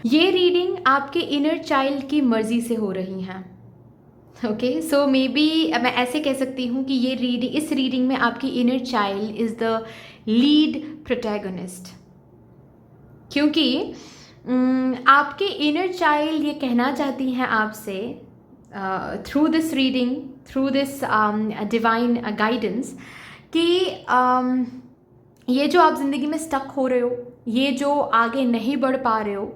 ये रीडिंग आपके inner child की मर्जी से हो रही हैं। ओके, सो मे बी मैं ऐसे कह सकती हूँ कि इस रीडिंग में आपकी inner child is the lead protagonist, क्योंकि आपके इनर चाइल्ड ये कहना चाहती हैं आपसे through this reading, through this divine guidance कि ये जो आप ज़िंदगी में स्टक हो रहे हो, ये जो आगे नहीं बढ़ पा रहे हो,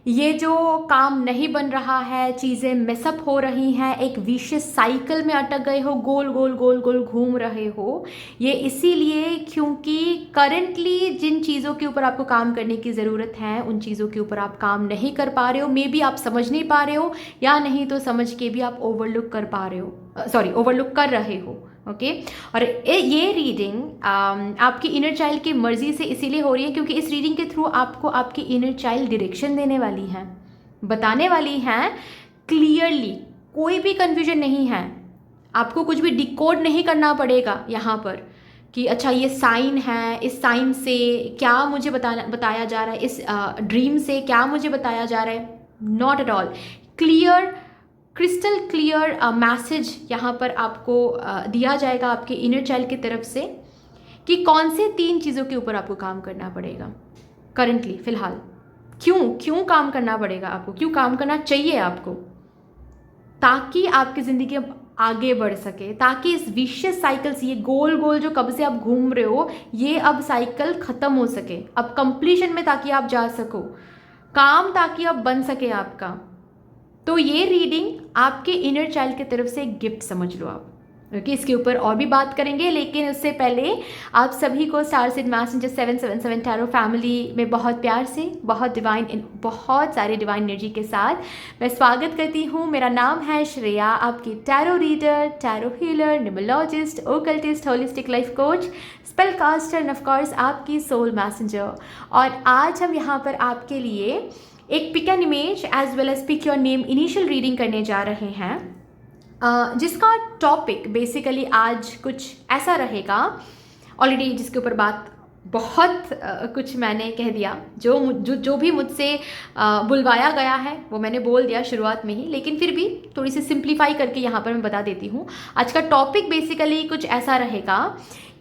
ये जो काम नहीं बन रहा है, चीज़ें मिसअप हो रही हैं, एक विशियस साइकिल में अटक गए हो, गोल गोल गोल गोल घूम रहे हो, ये इसीलिए क्योंकि करंटली जिन चीज़ों के ऊपर आपको काम करने की ज़रूरत है उन चीज़ों के ऊपर आप काम नहीं कर पा रहे हो। मे बी आप समझ नहीं पा रहे हो, या नहीं तो समझ के भी आप ओवरलुक कर पा रहे हो, ओवरलुक कर रहे हो। ओके, और ये रीडिंग आपकी इनर चाइल्ड की मर्जी से इसीलिए हो रही है क्योंकि इस रीडिंग के थ्रू आपको आपकी इनर चाइल्ड डायरेक्शन देने वाली हैं, बताने वाली हैं क्लियरली, कोई भी कन्फ्यूजन नहीं है। आपको कुछ भी डिकोड नहीं करना पड़ेगा यहाँ पर कि अच्छा ये साइन है, इस साइन से क्या मुझे बताया जा रहा है, इस ड्रीम से क्या मुझे बताया जा रहा है। Not at all, clear, crystal clear message यहाँ पर आपको दिया जाएगा आपके इनर चाइल्ड की तरफ से कि कौन से 3 चीज़ों के ऊपर आपको काम करना पड़ेगा करंटली, फिलहाल। क्यों काम करना पड़ेगा आपको, क्यों काम करना चाहिए आपको, ताकि आपकी ज़िंदगी अब आगे बढ़ सके, ताकि इस विशियस साइकिल से, ये गोल गोल जो कब से आप घूम रहे हो, ये अब साइकिल ख़त्म हो सके, अब कंप्लीशन में ताकि आप जा सको, काम ताकि अब बन सके आपका। तो ये रीडिंग आपके इनर चाइल्ड की तरफ से एक गिफ्ट समझ लो आप। ओके, इसके ऊपर और भी बात करेंगे, लेकिन उससे पहले आप सभी को star seed messenger 777 tarot family में बहुत प्यार से, बहुत सारे डिवाइन एनर्जी के साथ मैं स्वागत करती हूँ। मेरा नाम है श्रेया, आपकी tarot reader, tarot healer, numerologist, occultist, holistic life coach, spell caster and of course आपकी सोल मैसेंजर। और आज हम यहाँ पर आपके लिए एक pick an image as well as pick your name initial reading करने जा रहे हैं, जिसका टॉपिक बेसिकली आज कुछ ऐसा रहेगा, ऑलरेडी जिसके ऊपर बात बहुत कुछ मैंने कह दिया, जो भी मुझसे बुलवाया गया है वो मैंने बोल दिया शुरुआत में ही, लेकिन फिर भी थोड़ी सी सिंप्लीफाई करके यहाँ पर मैं बता देती हूँ। आज का टॉपिक बेसिकली कुछ ऐसा रहेगा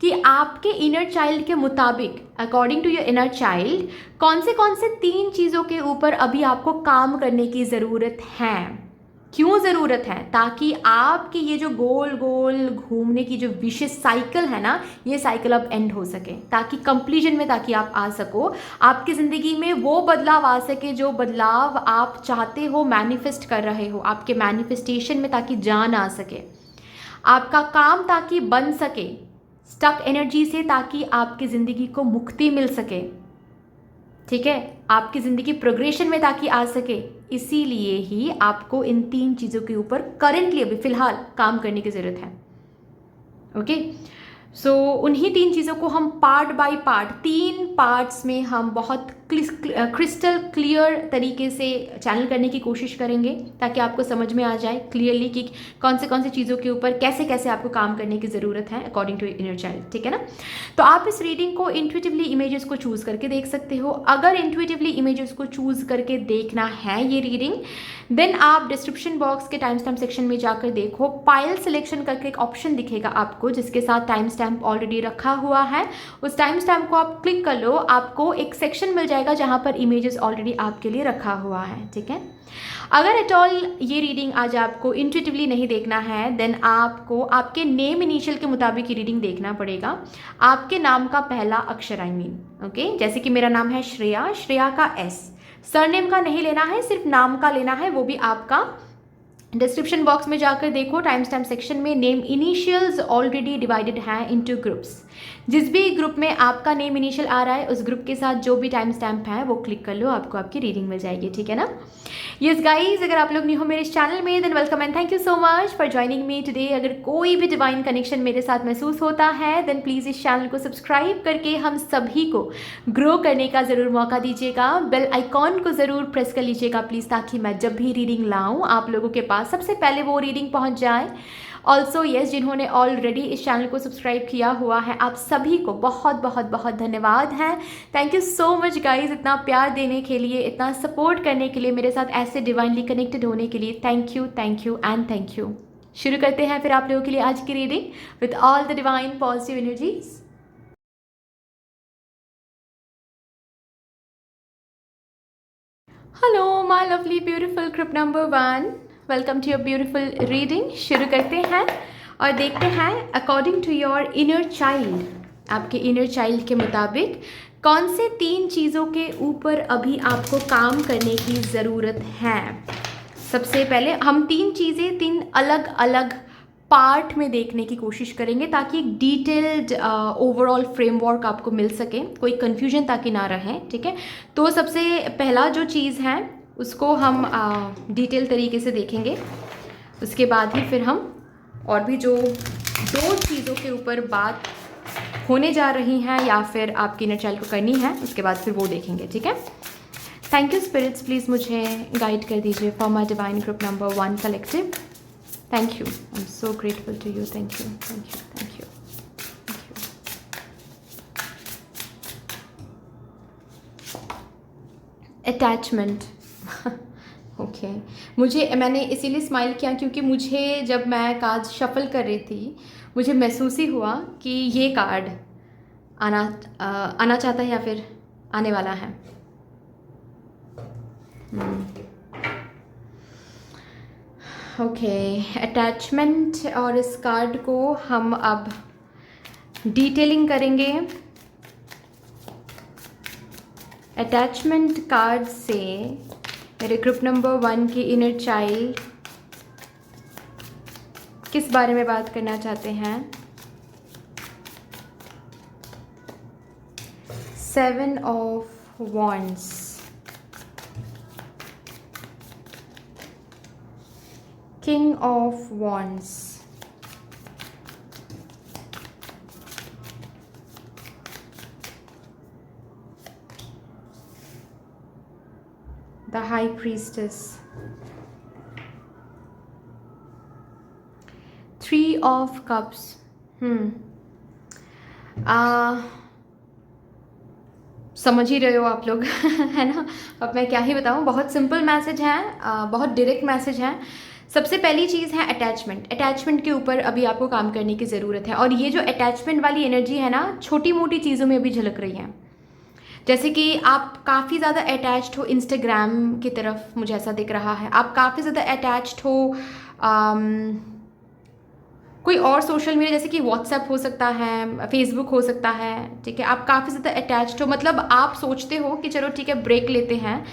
कि आपके इनर चाइल्ड के मुताबिक, according to your inner child, कौन से 3 चीज़ों के ऊपर अभी आपको काम करने की ज़रूरत है, क्यों ज़रूरत है, ताकि आपकी ये जो गोल गोल घूमने की जो विशियस साइकिल है ना, ये साइकिल अब एंड हो सके, ताकि कंप्लीशन में ताकि आप आ सको, आपकी ज़िंदगी में वो बदलाव आ सके जो बदलाव आप चाहते हो, मैनिफेस्ट कर रहे हो, आपके मैनिफेस्टेशन में ताकि जान आ सके, आपका काम ताकि बन सके स्टक एनर्जी से, ताकि आपकी ज़िंदगी को मुक्ति मिल सके, ठीक है, आपकी ज़िंदगी प्रोग्रेशन में ताकि आ सके। इसीलिए ही आपको इन 3 चीज़ों के ऊपर करंटली अभी फ़िलहाल काम करने की ज़रूरत है। ओके, सो उन्हीं 3 चीज़ों को हम पार्ट बाय पार्ट, 3 पार्ट्स में हम बहुत क्रिस्टल क्लियर तरीके से चैनल करने की कोशिश करेंगे, ताकि आपको समझ में आ जाए क्लियरली कि कौन से चीज़ों के ऊपर कैसे कैसे आपको काम करने की ज़रूरत है अकॉर्डिंग टू इनर चाइल्ड, ठीक है ना। तो आप इस रीडिंग को इंट्यूटिवली इमेजेस को चूज़ करके देख सकते हो। अगर इंट्यूटिवली इमेजेस को चूज़ करके देखना है ये रीडिंग, देन आप डिस्क्रिप्शन बॉक्स के टाइम स्टैम्प सेक्शन में जाकर देखो, पाइल सिलेक्शन करके एक ऑप्शन दिखेगा आपको, जिसके साथ टाइम स्टैम्प ऑलरेडी रखा हुआ है। उस टाइम स्टैम्प को आप क्लिक कर लो, आपको एक सेक्शन मिल जाएगा जहां पर इमेजेस ऑलरेडी आपके लिए रखा हुआ है, ठीक है। अगर एट ऑल ये रीडिंग आज आपको इंट्यूटिवली नहीं देखना है, देन आपको आपके नेम इनिशियल के मुताबिक ये रीडिंग देखना पड़ेगा। आपके नाम का पहला अक्षर, आई मीन ओके, जैसे कि मेरा नाम है श्रेया, श्रेया का S, सरनेम का नहीं लेना है, सिर्फ नाम का लेना है, वो भी आपका। डिस्क्रिप्शन बॉक्स में जाकर देखो, टाइम स्टैम्प सेक्शन में नेम इनिशियल्स ऑलरेडी डिवाइडेड हैं इनटू ग्रुप्स। जिस भी ग्रुप में आपका नेम इनिशियल आ रहा है, उस ग्रुप के साथ जो भी टाइम स्टैम्प है वो क्लिक कर लो, आपको आपकी रीडिंग मिल जाएगी, ठीक है ना। यस गाइज, अगर आप लोग न्यू हो मेरे इस चैनल में, than welcome and thank you so much for joining me today. अगर कोई भी डिवाइन कनेक्शन मेरे साथ महसूस होता है, देन प्लीज़ इस चैनल को सब्सक्राइब करके हम सभी को ग्रो करने का ज़रूर मौका दीजिएगा। बेल आइकॉन को ज़रूर प्रेस कर लीजिएगा प्लीज़, ताकि मैं जब भी रीडिंग लाऊं आप लोगों के पास सबसे पहले वो रीडिंग पहुंच जाए। ऑल्सो यस, जिन्होंने ऑलरेडी इस चैनल को सब्सक्राइब किया हुआ है, आप सभी को बहुत बहुत बहुत धन्यवाद है। Thank you so much guys, इतना प्यार देने के लिए, इतना सपोर्ट करने के लिए, मेरे साथ ऐसे डिवाइनली कनेक्टेड होने के लिए। Thank you and thank you. शुरू करते हैं फिर आप लोगों के लिए आज की reading with all the divine positive energies. Hello my lovely beautiful group number 1, welcome to your beautiful reading. शुरू करते हैं और देखते हैं according to your inner child, आपके इनर चाइल्ड के मुताबिक कौन से 3 चीज़ों के ऊपर अभी आपको काम करने की ज़रूरत है। सबसे पहले हम 3 चीज़ें 3 अलग अलग पार्ट में देखने की कोशिश करेंगे ताकि एक डिटेल्ड ओवरऑल फ्रेमवर्क आपको मिल सके, कोई कन्फ्यूजन ताकि ना रहे, ठीक है। तो सबसे पहला जो चीज़ है उसको हम डिटेल तरीके से देखेंगे, उसके बाद ही फिर हम और भी जो 2 चीज़ों के ऊपर बात होने जा रही हैं या फिर आपकी इनर चाइल्ड को करनी है, उसके बाद फिर वो देखेंगे, ठीक है। थैंक यू स्पिरिट्स, प्लीज़ मुझे गाइड कर दीजिए for my divine group number 1 collective. Thank you. I'm so grateful to you. Thank you. Thank you. Thank you. Thank you. Attachment. Okay मैंने इसीलिए स्माइल किया क्योंकि मुझे जब मैं कार्ड शफल कर रही थी मुझे महसूस ही हुआ कि ये कार्ड आना चाहता है या फिर आने वाला है। ओके, अटैचमेंट, और इस कार्ड को हम अब डिटेलिंग करेंगे। अटैचमेंट कार्ड से मेरे ग्रुप नंबर 1 की इनर चाइल्ड किस बारे में बात करना चाहते हैं। 7 of wands, King of Wands, the High Priestess, 3 of Cups। समझ ही रहे हो आप लोग है ना। अब मैं क्या ही बताऊँ, बहुत सिंपल मैसेज है, बहुत डायरेक्ट मैसेज है। सबसे पहली चीज़ है अटैचमेंट। अटैचमेंट के ऊपर अभी आपको काम करने की ज़रूरत है, और ये जो अटैचमेंट वाली एनर्जी है ना, छोटी मोटी चीज़ों में अभी झलक रही है। जैसे कि आप काफ़ी ज़्यादा अटैच्ड हो इंस्टाग्राम की तरफ, मुझे ऐसा दिख रहा है। आप काफ़ी ज़्यादा अटैच्ड हो कोई और सोशल मीडिया, जैसे कि व्हाट्सएप हो सकता है, फेसबुक हो सकता है, ठीक है। आप काफ़ी ज़्यादा अटैच्ड हो, मतलब आप सोचते हो कि चलो ठीक है ब्रेक लेते हैं,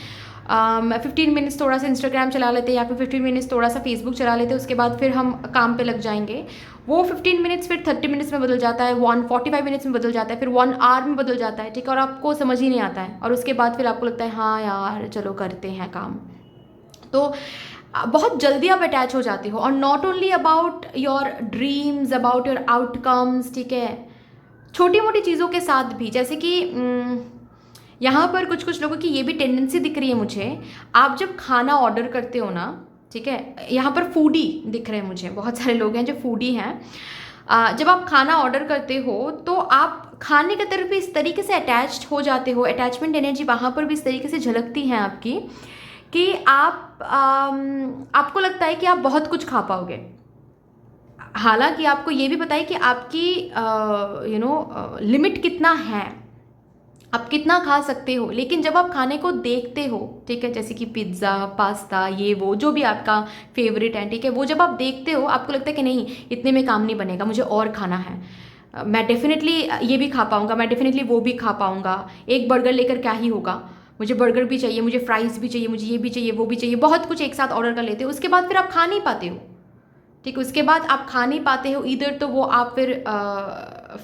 15 मिनट्स थोड़ा सा इंस्टाग्राम चला लेते हैं या फिर 15 मिनट्स थोड़ा सा फेसबुक चला लेते हैं, उसके बाद फिर हम काम पे लग जाएंगे। वो 15 मिनट्स फिर 30 मिनट्स में बदल जाता है, 45 मिनट्स में बदल जाता है, फिर 1 आवर में बदल जाता है, ठीक है। और आपको समझ ही नहीं आता है, और उसके बाद फिर आपको लगता है हाँ यार चलो करते हैं काम। तो बहुत जल्दी आप अटैच हो जाते हो, और not only about your dreams, about your outcomes, ठीक है, छोटी मोटी चीज़ों के साथ भी। जैसे कि यहाँ पर कुछ कुछ लोगों की ये भी टेंडेंसी दिख रही है मुझे, आप जब खाना ऑर्डर करते हो ना, ठीक है, यहाँ पर फूडी दिख रहे हैं मुझे, बहुत सारे लोग हैं जो फूडी हैं। जब आप खाना ऑर्डर करते हो तो आप खाने की तरफ भी इस तरीके से अटैच्ड हो जाते हो, अटैचमेंट एनर्जी वहाँ पर भी इस तरीके से झलकती है आपकी कि आपको लगता है कि आप बहुत कुछ खा पाओगे। हालांकि आपको ये भी पता है कि आपकी लिमिट कितना है, आप कितना खा सकते हो, लेकिन जब आप खाने को देखते हो, ठीक है, जैसे कि पिज़्ज़ा, पास्ता, ये वो जो भी आपका फेवरेट है, ठीक है, वो जब आप देखते हो आपको लगता है कि नहीं इतने में काम नहीं बनेगा, मुझे और खाना है, मैं डेफिनेटली ये भी खा पाऊँगा, मैं डेफिनेटली वो भी खा पाऊँगा, एक बर्गर लेकर क्या ही होगा, मुझे बर्गर भी चाहिए, मुझे फ्राइज़ भी चाहिए, मुझे ये भी चाहिए, वो भी चाहिए, बहुत कुछ एक साथ ऑर्डर कर लेते हो, उसके बाद फिर आप खा नहीं पाते हो, ठीक है। उसके बाद आप खा नहीं पाते हो, इधर तो वो आप फिर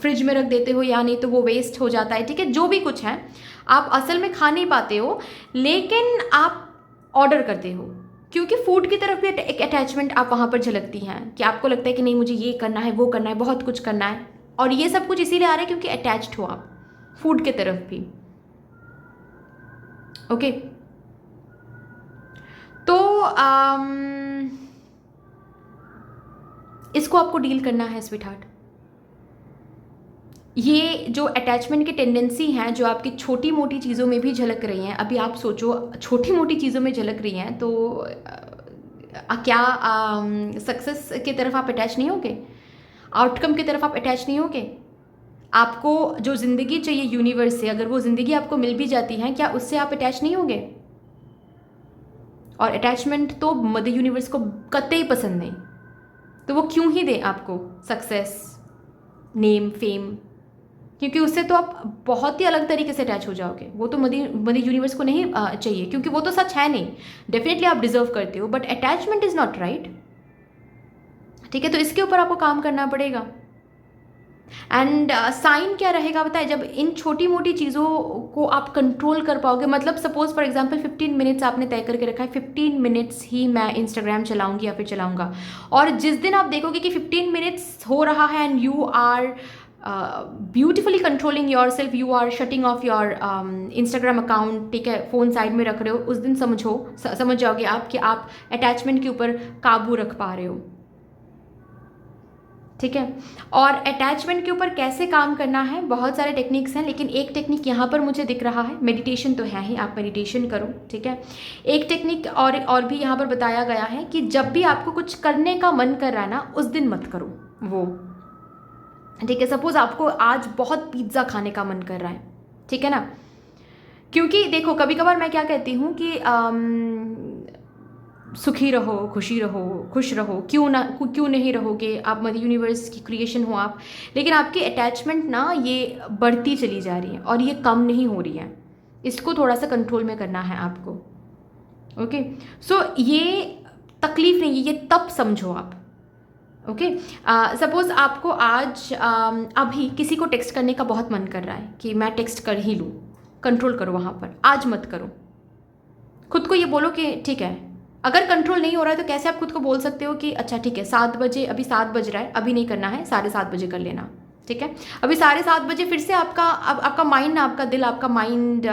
फ्रिज में रख देते हो, या नहीं तो वो वेस्ट हो जाता है, ठीक है, जो भी कुछ है आप असल में खा नहीं पाते हो, लेकिन आप ऑर्डर करते हो, क्योंकि फूड की तरफ भी एक अटैचमेंट आप वहाँ पर झलकती हैं कि आपको लगता है कि नहीं मुझे ये करना है, वो करना है, बहुत कुछ करना है, और ये सब कुछ इसीलिए आ रहा है क्योंकि अटैच्ड हो आप फूड की तरफ भी। ओके, तो इसको आपको डील करना है स्वीट हार्ट। ये जो अटैचमेंट की टेंडेंसी हैं जो आपकी छोटी मोटी चीज़ों में भी झलक रही हैं, अभी आप सोचो छोटी मोटी चीज़ों में झलक रही हैं तो क्या सक्सेस की तरफ आप अटैच नहीं होगे, आउटकम की तरफ आप अटैच नहीं होगे? आपको जो ज़िंदगी चाहिए यूनिवर्स से, अगर वो ज़िंदगी आपको मिल भी जाती है, क्या उससे आप अटैच नहीं होगे? और अटैचमेंट तो मदर यूनिवर्स को कतई पसंद नहीं, तो वो क्यों ही दे आपको सक्सेस, नेम, फेम, क्योंकि उससे तो आप बहुत ही अलग तरीके से अटैच हो जाओगे। वो तो मदर यूनिवर्स को नहीं चाहिए, क्योंकि वो तो सच है नहीं। डेफिनेटली आप डिजर्व करते हो, but attachment is not right. ठीक है, तो इसके ऊपर आपको काम करना पड़ेगा। एंड साइन क्या रहेगा बताए, जब इन छोटी मोटी चीज़ों को आप कंट्रोल कर पाओगे, मतलब सपोज फॉर एग्जांपल 15 मिनट्स आपने तय करके रखा है, 15 मिनट्स ही मैं इंस्टाग्राम चलाऊंगी या फिर चलाऊंगा, और जिस दिन आप देखोगे कि 15 मिनट्स हो रहा है and you are beautifully controlling your self, you are shutting off your Instagram account, ठीक है, फ़ोन साइड में रख रहे हो, उस दिन समझ जाओगे आप कि आप अटैचमेंट के ऊपर काबू रख पा रहे हो। ठीक है, और अटैचमेंट के ऊपर कैसे काम करना है, बहुत सारे टेक्निक्स हैं, लेकिन एक टेक्निक यहाँ पर मुझे दिख रहा है, मेडिटेशन तो है ही, आप मेडिटेशन करो। ठीक है, एक टेक्निक और भी यहाँ पर बताया गया है कि जब भी आपको कुछ करने का मन कर रहा है ना, उस दिन मत करो वो। ठीक है, सपोज आपको आज बहुत पिज्ज़ा खाने का मन कर रहा है, ठीक है ना, क्योंकि देखो कभी कभार मैं क्या कहती हूँ कि सुखी रहो, खुशी रहो, खुश रहो, क्यों नहीं रहोगे, आप मदर यूनिवर्स की क्रिएशन हो आप, लेकिन आपकी अटैचमेंट ना ये बढ़ती चली जा रही है और ये कम नहीं हो रही है, इसको थोड़ा सा कंट्रोल में करना है आपको। ओके, सो ये तकलीफ नहीं है, ये तब समझो आप। ओके, सपोज आपको आज अभी किसी को टेक्स्ट करने का बहुत मन कर रहा है कि मैं टेक्स्ट कर ही लूँ, कंट्रोल करो वहाँ पर, आज मत करो। खुद को ये बोलो कि ठीक है, अगर कंट्रोल नहीं हो रहा है तो कैसे आप खुद को बोल सकते हो कि अच्छा ठीक है 7 बजे, अभी 7 बज रहा है, अभी नहीं करना है, 7:30 बजे कर लेना। ठीक है, अभी 7:30 बजे फिर से आपका माइंड ना, आपका दिल, आपका माइंड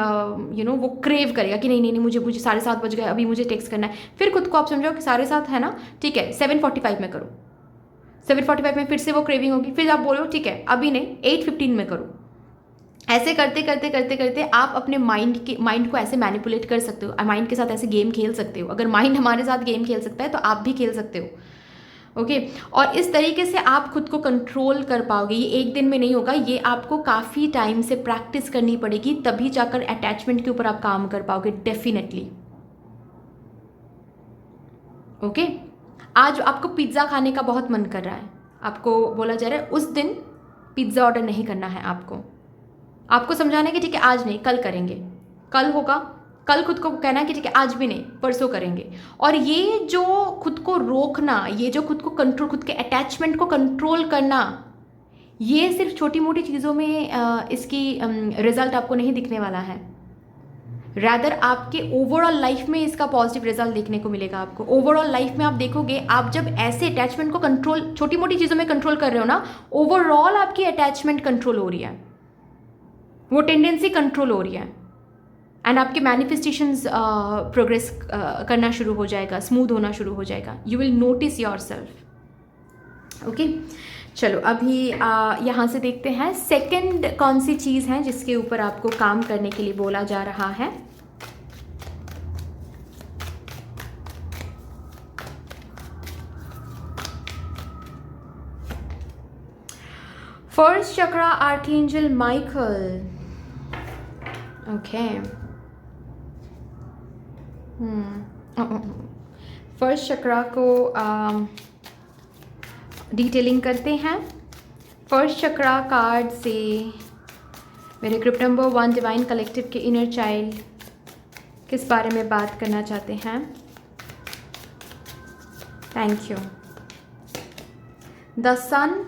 वो क्रेव करेगा कि नहीं नहीं नहीं, मुझे 7:30 बज गए, अभी मुझे टेक्स्ट करना है। फिर खुद को आप समझाओ कि 7:30 है ना, ठीक है 7:45 में करो। 7:45 में फिर से वो क्रेविंग होगी, फिर आप बोलो ठीक है अभी नहीं 8:15 में करो। ऐसे करते करते करते करते आप अपने माइंड को ऐसे मैनिपुलेट कर सकते हो, माइंड के साथ ऐसे गेम खेल सकते हो। अगर माइंड हमारे साथ गेम खेल सकता है तो आप भी खेल सकते हो। ओके, और इस तरीके से आप खुद को कंट्रोल कर पाओगे। ये एक दिन में नहीं होगा, ये आपको काफ़ी टाइम से प्रैक्टिस करनी पड़ेगी, तभी जाकर अटैचमेंट के ऊपर आप काम कर पाओगे डेफिनेटली। ओके, आज आपको पिज़्ज़ा खाने का बहुत मन कर रहा है, आपको बोला जा रहा है उस दिन पिज़्ज़ा ऑर्डर नहीं करना है, आपको समझाना है कि ठीक है आज नहीं, कल करेंगे, कल होगा, कल खुद को कहना है कि ठीक है आज भी नहीं, परसों करेंगे। और ये जो खुद को रोकना, ये जो खुद को कंट्रोल, खुद के अटैचमेंट को कंट्रोल करना, ये सिर्फ छोटी मोटी चीज़ों में इसकी रिजल्ट आपको नहीं दिखने वाला है, रैदर आपके ओवरऑल लाइफ में इसका पॉजिटिव रिजल्ट देखने को मिलेगा आपको। ओवरऑल लाइफ में आप देखोगे, आप जब ऐसे अटैचमेंट को कंट्रोल, छोटी मोटी चीज़ों में कंट्रोल कर रहे हो ना, ओवरऑल आपकी अटैचमेंट कंट्रोल हो रही है, वो टेंडेंसी कंट्रोल हो रही है, एंड आपके मैनिफेस्टेशंस प्रोग्रेस करना शुरू हो जाएगा, स्मूथ होना शुरू हो जाएगा, you will notice your self. Okay, चलो अभी यहाँ से देखते हैं सेकंड कौन सी चीज़ है जिसके ऊपर आपको काम करने के लिए बोला जा रहा है। First chakra, archangel Michael. Okay, first chakra को डिटेलिंग करते हैं। फर्स्ट चक्रा कार्ड से मेरे ग्रुप नंबर 1 डिवाइन कलेक्टिव के इनर चाइल्ड किस बारे में बात करना चाहते हैं। Thank you. The sun,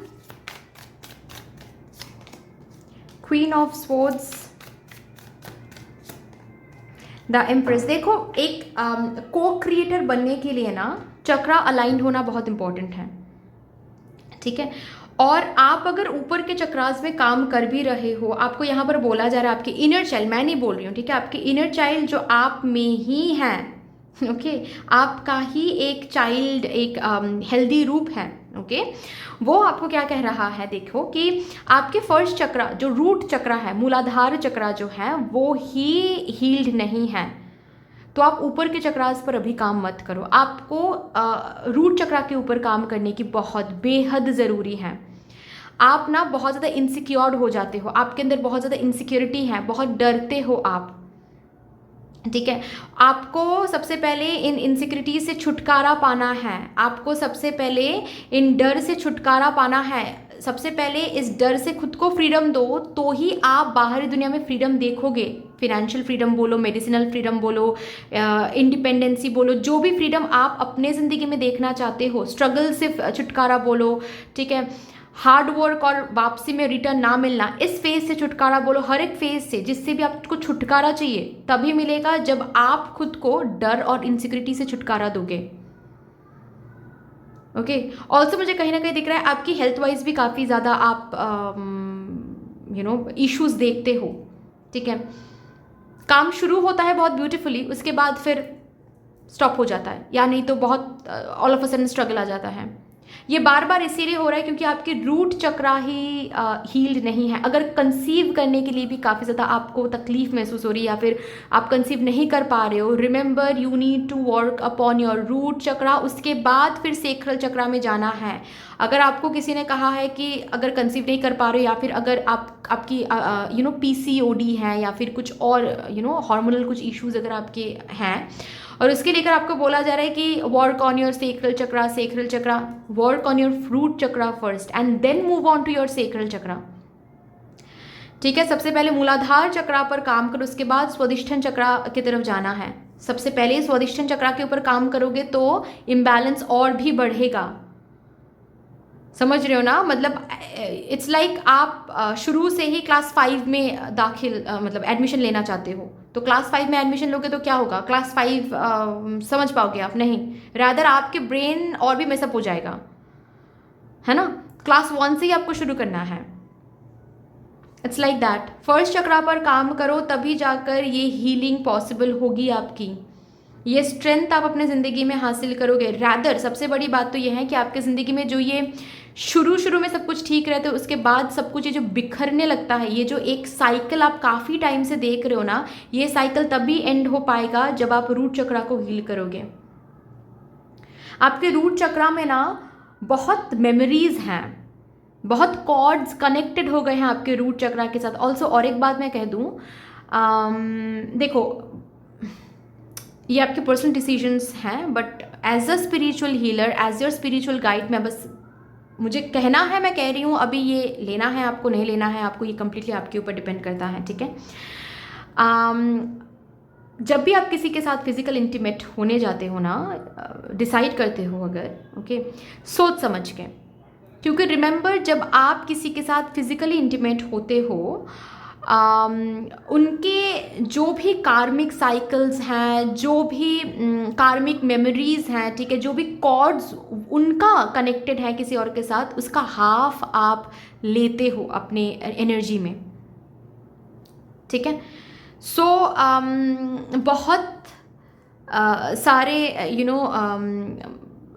queen of swords, the empress. देखो एक को क्रिएटर बनने के लिए ना चक्रा अलाइंड होना बहुत इंपॉर्टेंट है, ठीक है। और आप अगर ऊपर के चक्रास में काम कर भी रहे हो, आपको यहाँ पर बोला जा रहा है आपके इनर चाइल्ड, मैं नहीं बोल रही हूँ, ठीक है, आपके इनर चाइल्ड जो आप में ही हैं, ओके आपका ही एक चाइल्ड एक हेल्दी रूप है। ओके वो आपको क्या कह रहा है, देखो कि आपके फर्स्ट चक्र जो रूट चक्र है, मूलाधार चक्र जो है वो ही हील्ड नहीं है। तो आप ऊपर के चक्रास पर अभी काम मत करो, आपको रूट चक्र के ऊपर काम करने की बहुत बेहद ज़रूरी है। आप ना बहुत ज़्यादा इनसिक्योर्ड हो जाते हो, आपके अंदर बहुत ज़्यादा इनसिक्योरिटी है, बहुत डरते हो आप, ठीक है। आपको सबसे पहले इन इनसिक्योरिटी से छुटकारा पाना है, आपको सबसे पहले इन डर से छुटकारा पाना है। सबसे पहले इस डर से खुद को फ्रीडम दो, तो ही आप बाहरी दुनिया में फ्रीडम देखोगे। फिनेंशियल फ्रीडम बोलो, मेडिसिनल फ्रीडम बोलो, इंडिपेंडेंसी बोलो, जो भी फ्रीडम आप अपने ज़िंदगी में देखना चाहते हो, स्ट्रगल से छुटकारा बोलो, ठीक है। हार्ड वर्क और वापसी में रिटर्न ना मिलना, इस फेज से छुटकारा बोलो, हर एक फेज से जिससे भी आपको छुटकारा चाहिए तभी मिलेगा जब आप खुद को डर और इनसिक्योरिटी से छुटकारा दोगे। ओके ऑल्सो मुझे कहीं ना कहीं दिख रहा है आपकी हेल्थ वाइज भी काफ़ी ज़्यादा आप इश्यूज देखते हो, ठीक है। काम शुरू होता है बहुत ब्यूटीफुली, उसके बाद फिर स्टॉप हो जाता है, या नहीं तो बहुत all of a sudden struggle आ जाता है। ये बार बार इसीलिए हो रहा है क्योंकि आपकी रूट चक्रा ही हील्ड नहीं है। अगर कंसीव करने के लिए भी काफ़ी ज़्यादा आपको तकलीफ महसूस हो रही है या फिर आप कंसीव नहीं कर पा रहे हो, remember you need to work upon your root chakra, उसके बाद फिर सेक्रल चक्रा में जाना है। अगर आपको किसी ने कहा है कि अगर कंसीव नहीं कर पा रहे हो या फिर अगर आपकी PCOD है या फिर कुछ और हार्मोनल कुछ इश्यूज अगर आपके हैं और उसके लेकर आपको बोला जा रहा है कि work on your sacral chakra, work on your root chakra first and then move on to your sacral chakra, ठीक है। सबसे पहले मूलाधार चक्रा पर काम करो, उसके बाद स्वादिष्ठन चक्रा की तरफ जाना है। सबसे पहले स्वादिष्ठन चक्रा के ऊपर काम करोगे तो इम्बैलेंस और भी बढ़ेगा, समझ रहे हो ना। मतलब इट्स लाइक आप शुरू से ही क्लास 5 में दाखिल मतलब एडमिशन लेना चाहते हो, तो क्लास 5 में एडमिशन लोगे तो क्या होगा, क्लास 5 समझ पाओगे आप नहीं, रादर आपके ब्रेन और भी मेसअप हो जाएगा, है ना। क्लास 1 से ही आपको शुरू करना है। इट्स लाइक दैट, फर्स्ट चक्रा पर काम करो तभी जाकर ये हीलिंग पॉसिबल होगी आपकी, ये स्ट्रेंथ आप अपने ज़िंदगी में हासिल करोगे। रैदर सबसे बड़ी बात तो ये है कि आपके ज़िंदगी में जो ये शुरू में सब कुछ ठीक रहता है, उसके बाद सब कुछ ये जो बिखरने लगता है, ये जो एक साइकिल आप काफ़ी टाइम से देख रहे हो ना, ये साइकिल तभी एंड हो पाएगा जब आप रूट चक्रा को हील करोगे। आपके रूट चक्रा में ना बहुत मेमोरीज हैं, बहुत कॉर्ड्स कनेक्टेड हो गए हैं आपके रूट चक्रा के साथ। ऑल्सो और एक बात मैं कह दूँ, देखो ये आपके पर्सनल डिसीजंस हैं, but as a spiritual healer, as your spiritual guide, मैं बस मुझे कहना है, मैं कह रही हूँ। अभी ये लेना है आपको, नहीं लेना है आपको, ये कम्प्लीटली आपके ऊपर डिपेंड करता है, ठीक है। जब भी आप किसी के साथ फिजिकल इंटीमेट होने जाते हो ना, डिसाइड करते हो अगर, ओके, सोच समझ के, क्योंकि रिमेंबर जब आप किसी के साथ फिजिकली इंटीमेट होते हो, उनके जो भी कार्मिक साइकिल्स हैं, जो भी कार्मिक मेमोरीज हैं, ठीक है, जो भी कॉर्ड्स उनका कनेक्टेड है किसी और के साथ, उसका हाफ आप लेते हो अपने एनर्जी में, ठीक है। सो बहुत सारे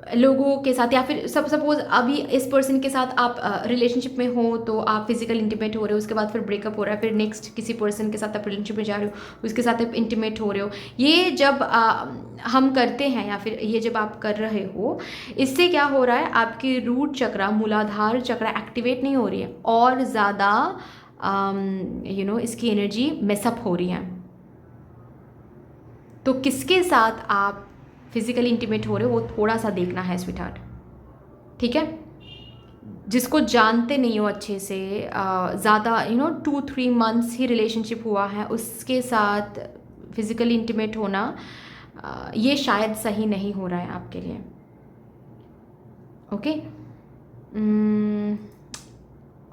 लोगों के साथ, या फिर सपोज अभी इस पर्सन के साथ आप रिलेशनशिप में हो, तो आप फिजिकल इंटीमेट हो रहे हो, उसके बाद फिर ब्रेकअप हो रहा है, फिर नेक्स्ट किसी पर्सन के साथ आप रिलेशनशिप में जा रहे हो, उसके साथ आप इंटीमेट हो रहे हो। ये जब हम करते हैं या फिर ये जब आप कर रहे हो, इससे क्या हो रहा है, आपकी रूट चक्रा, मूलाधार चक्रा एक्टिवेट नहीं हो रही है, और ज़्यादा इसकी एनर्जी मेसअप हो रही है। तो किसके साथ आप फिजिकली इंटीमेट हो रहे हो वो थोड़ा सा देखना है स्वीटहार्ट, ठीक है। जिसको जानते नहीं हो अच्छे से, ज़्यादा 2-3 मंथ्स ही रिलेशनशिप हुआ है, उसके साथ फिजिकली इंटीमेट होना ये शायद सही नहीं हो रहा है आपके लिए, ओके।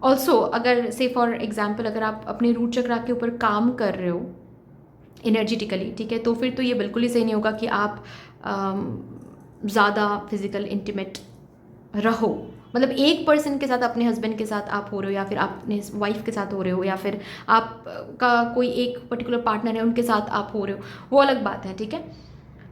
ऑल्सो अगर से फॉर एग्जाम्पल अगर आप अपने रूट चक्रा के ऊपर काम कर रहे हो एनर्जेटिकली, ठीक है, तो फिर तो ये बिल्कुल ही सही नहीं होगा कि आप ज़्यादा फिजिकल इंटीमेट रहो। मतलब एक पर्सन के साथ, अपने हस्बैंड के साथ आप हो रहे हो, या फिर अपने वाइफ के साथ हो रहे हो, या फिर आपका कोई एक पर्टिकुलर पार्टनर है उनके साथ आप हो रहे हो, वो अलग बात है, ठीक है।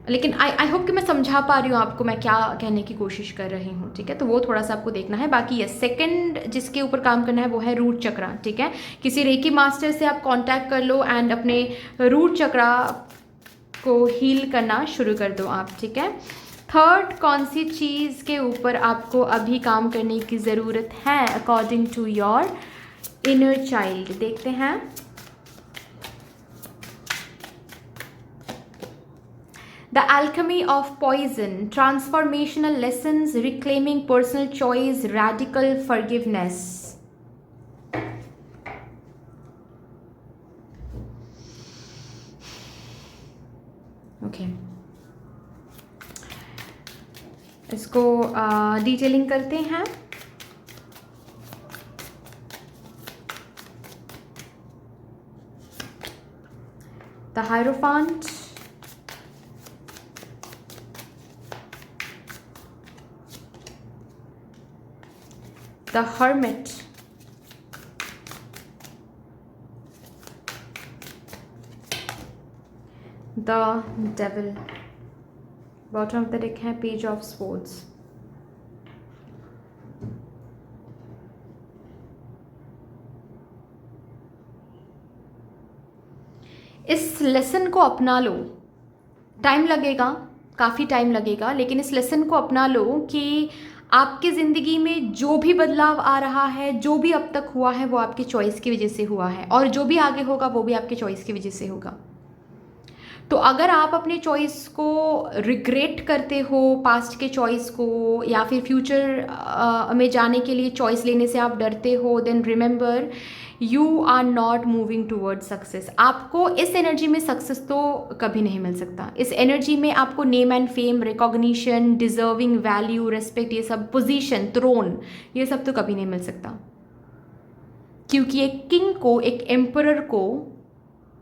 लेकिन आई होप कि मैं समझा पा रही हूँ आपको मैं क्या कहने की कोशिश कर रही हूँ, ठीक है। तो वो थोड़ा सा आपको देखना है। बाकी ये सेकंड जिसके ऊपर काम करना है वो है रूट चक्रा, ठीक है। किसी रेकी मास्टर से आप कांटेक्ट कर लो एंड अपने रूट चक्रा को हील करना शुरू कर दो आप, ठीक है। थर्ड, कौन सी चीज़ के ऊपर आपको अभी काम करने की ज़रूरत है according to your inner child, देखते हैं। The Alchemy of Poison, Transformational Lessons, Reclaiming Personal Choice, Radical Forgiveness. Okay. इसको डिटेलिंग करते हैं। The Hierophant, the Hermit, the Devil, bottom of the deck है पेज ऑफ स्वॉर्ड्स। इस lesson को अपना लो, time लगेगा, काफ़ी टाइम लगेगा, लेकिन इस लेसन को अपना लो कि आपकी ज़िंदगी में जो भी बदलाव आ रहा है, जो भी अब तक हुआ है वो आपकी चॉइस की वजह से हुआ है, और जो भी आगे होगा वो भी आपकी चॉइस की वजह से होगा। तो अगर आप अपने चॉइस को रिग्रेट करते हो, पास्ट के चॉइस को, या फिर फ्यूचर में जाने के लिए चॉइस लेने से आप डरते हो, then remember you are not moving toward success. आपको इस एनर्जी में सक्सेस तो कभी नहीं मिल सकता। इस एनर्जी में आपको name and fame, recognition, deserving value, respect, ये सब, पोजीशन, थ्रोन, ये सब तो कभी नहीं मिल सकता। क्योंकि एक किंग को, एक एम्परर को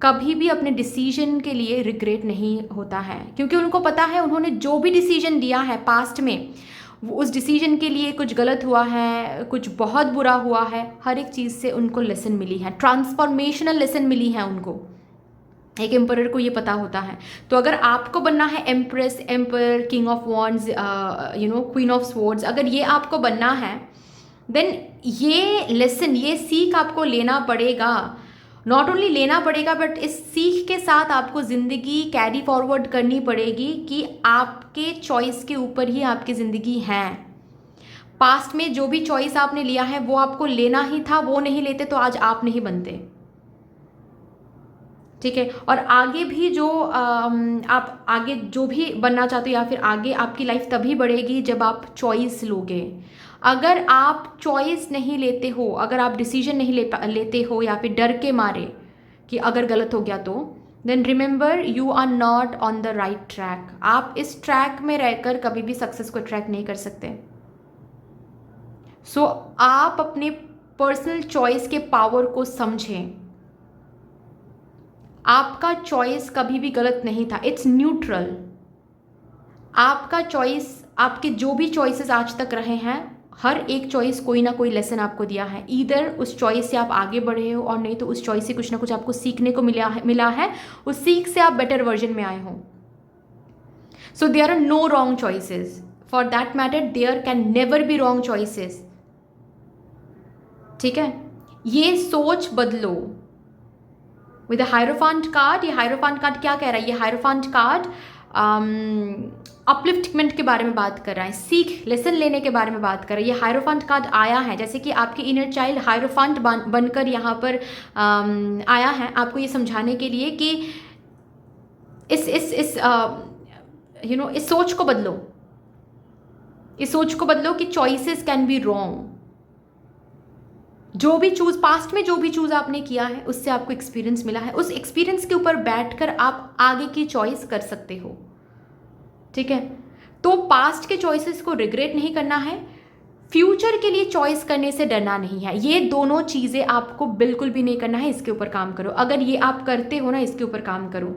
कभी भी अपने डिसीजन के लिए रिग्रेट नहीं होता है, क्योंकि उनको पता है उन्होंने जो भी डिसीजन दिया है पास्ट में, उस डिसीजन के लिए कुछ गलत हुआ है, कुछ बहुत बुरा हुआ है, हर एक चीज़ से उनको लेसन मिली है, ट्रांसफॉर्मेशनल लेसन मिली है उनको। एक एम्परर को ये पता होता है। तो अगर आपको बनना है empress, emperor, king of wands, queen of swords, अगर ये आपको बनना है, देन ये लेसन, ये सीख आपको लेना पड़ेगा। नॉट ओनली लेना पड़ेगा, बट इस सीख के साथ आपको ज़िंदगी कैरी फॉरवर्ड करनी पड़ेगी कि आपके चॉइस के ऊपर ही आपकी ज़िंदगी है। पास्ट में जो भी चॉइस आपने लिया है वो आपको लेना ही था, वो नहीं लेते तो आज आप नहीं बनते, ठीक है। और आगे भी जो आप आगे जो भी बनना चाहते हो, या फिर आगे आपकी लाइफ तभी बढ़ेगी जब आप चॉइस लोगे। अगर आप चॉइस नहीं लेते हो, अगर आप डिसीजन नहीं लेते हो, या फिर डर के मारे कि अगर गलत हो गया तो, then remember you are not on the right track. आप इस ट्रैक में रहकर कभी भी सक्सेस को ट्रैक नहीं कर सकते। सो आप अपने पर्सनल चॉइस के पावर को समझें। आपका चॉइस कभी भी गलत नहीं था, इट्स न्यूट्रल। आपका चॉइस, आपके जो भी चॉइसेस आज तक रहे हैं, हर एक चॉइस कोई ना कोई लेसन आपको दिया है। ईदर उस चॉइस से आप आगे बढ़े हो, और नहीं तो उस चॉइस से कुछ ना कुछ आपको सीखने को मिला है। उस सीख से आप बेटर वर्जन में आए हो। So there are no wrong choices, for that matter there can never be wrong choices, ठीक है। ये सोच बदलो। विद हायरोफांट कार्ड, ये हायरोफांट कार्ड क्या कह रहा है? ये हायरोफांट कार्ड अपलिफ्टमेंट के बारे में बात कर रहा है, सीख, लेसन लेने के बारे में बात कर रहा है। ये हायरोफांट कार्ड आया है जैसे कि आपके इनर चाइल्ड हायरोफांट बनकर यहाँ पर आया है, आपको ये समझाने के लिए कि इस सोच को बदलो। इस सोच को बदलो कि चॉइसेस कैन बी रॉन्ग। जो भी चूज, पास्ट में जो भी चूज आपने किया है उससे आपको एक्सपीरियंस मिला है, उस एक्सपीरियंस के ऊपर बैठकर आप आगे की चॉइस कर सकते हो, ठीक है। तो पास्ट के चॉइसेस को रिग्रेट नहीं करना है, फ्यूचर के लिए चॉइस करने से डरना नहीं है। ये दोनों चीजें आपको बिल्कुल भी नहीं करना है, इसके ऊपर काम करो। अगर ये आप करते हो ना, इसके ऊपर काम करो,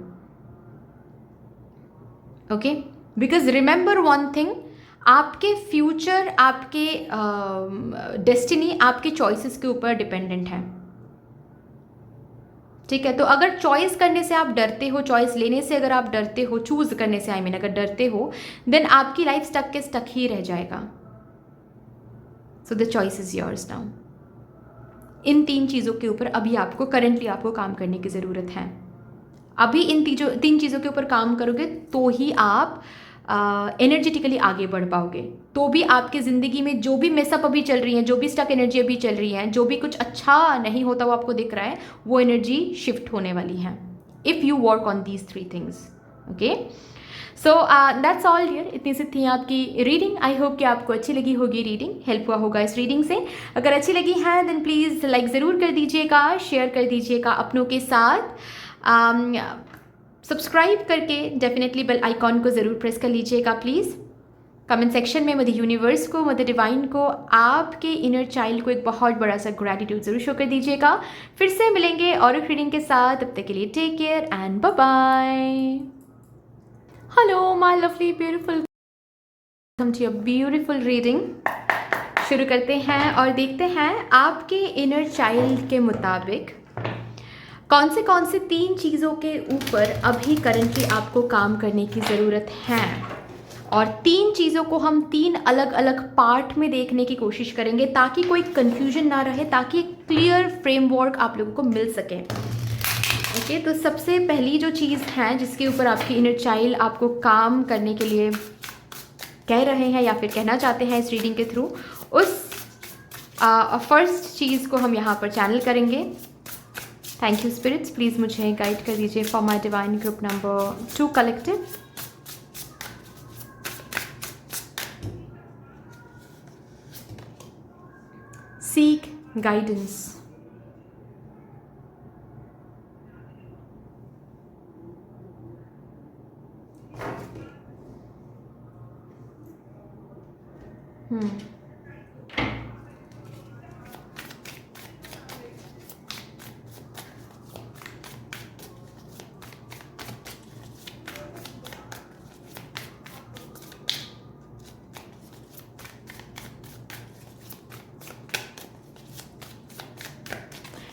okay. Because remember one thing, आपके फ्यूचर, आपके डेस्टिनी आपके चॉइसेस के ऊपर डिपेंडेंट है, ठीक है। तो अगर चॉइस करने से आप डरते हो, चॉइस लेने से अगर आप डरते हो, चूज करने से अगर डरते हो, देन आपकी लाइफ स्टक के स्टक ही रह जाएगा। So the choice is yours now. इन 3 चीज़ों के ऊपर अभी आपको करंटली आपको काम करने की ज़रूरत है। अभी इन 3 चीज़ों के ऊपर काम करोगे तो ही आप एनर्जेटिकली आगे बढ़ पाओगे। तो भी आपकी ज़िंदगी में जो भी मेसअप अभी चल रही है, जो भी स्टक एनर्जी अभी चल रही है, जो भी कुछ अच्छा नहीं होता वो आपको दिख रहा है, वो एनर्जी शिफ्ट होने वाली है if you work on these 3 things. Okay, so that's all dear. इतनी सी थी आपकी रीडिंग। आई होप कि आपको अच्छी लगी होगी रीडिंग, हेल्प हुआ होगा इस रीडिंग से। अगर अच्छी लगी है देन प्लीज़ लाइक ज़रूर कर दीजिएगा, शेयर कर दीजिएगा अपनों के साथ। सब्सक्राइब करके डेफिनेटली बेल आइकॉन को ज़रूर प्रेस कर लीजिएगा प्लीज़। कमेंट सेक्शन में मदर यूनिवर्स को, मदर डिवाइन को, आपके इनर चाइल्ड को एक बहुत बड़ा सा ग्रैटिट्यूड ज़रूर शो कर दीजिएगा। फिर से मिलेंगे और एक रीडिंग के साथ, तब तक के लिए take care and bye bye. Hello my lovely beautiful, welcome to your beautiful reading. शुरू करते हैं और देखते हैं आपके इनर चाइल्ड के मुताबिक कौन से 3 चीज़ों के ऊपर अभी करंटली आपको काम करने की ज़रूरत है। और 3 चीज़ों को हम 3 अलग अलग पार्ट में देखने की कोशिश करेंगे ताकि कोई कंफ्यूजन ना रहे, ताकि एक क्लियर फ्रेमवर्क आप लोगों को मिल सके। ओके, तो सबसे पहली जो चीज़ है जिसके ऊपर आपकी इनर चाइल्ड आपको काम करने के लिए कह रहे हैं या फिर कहना चाहते हैं इस रीडिंग के थ्रू, उस फर्स्ट चीज़ को हम यहाँ पर चैनल करेंगे। थैंक यू स्पिरिट्स, प्लीज़ मुझे गाइड कर दीजिए for my divine group number 2 collective. Seek guidance.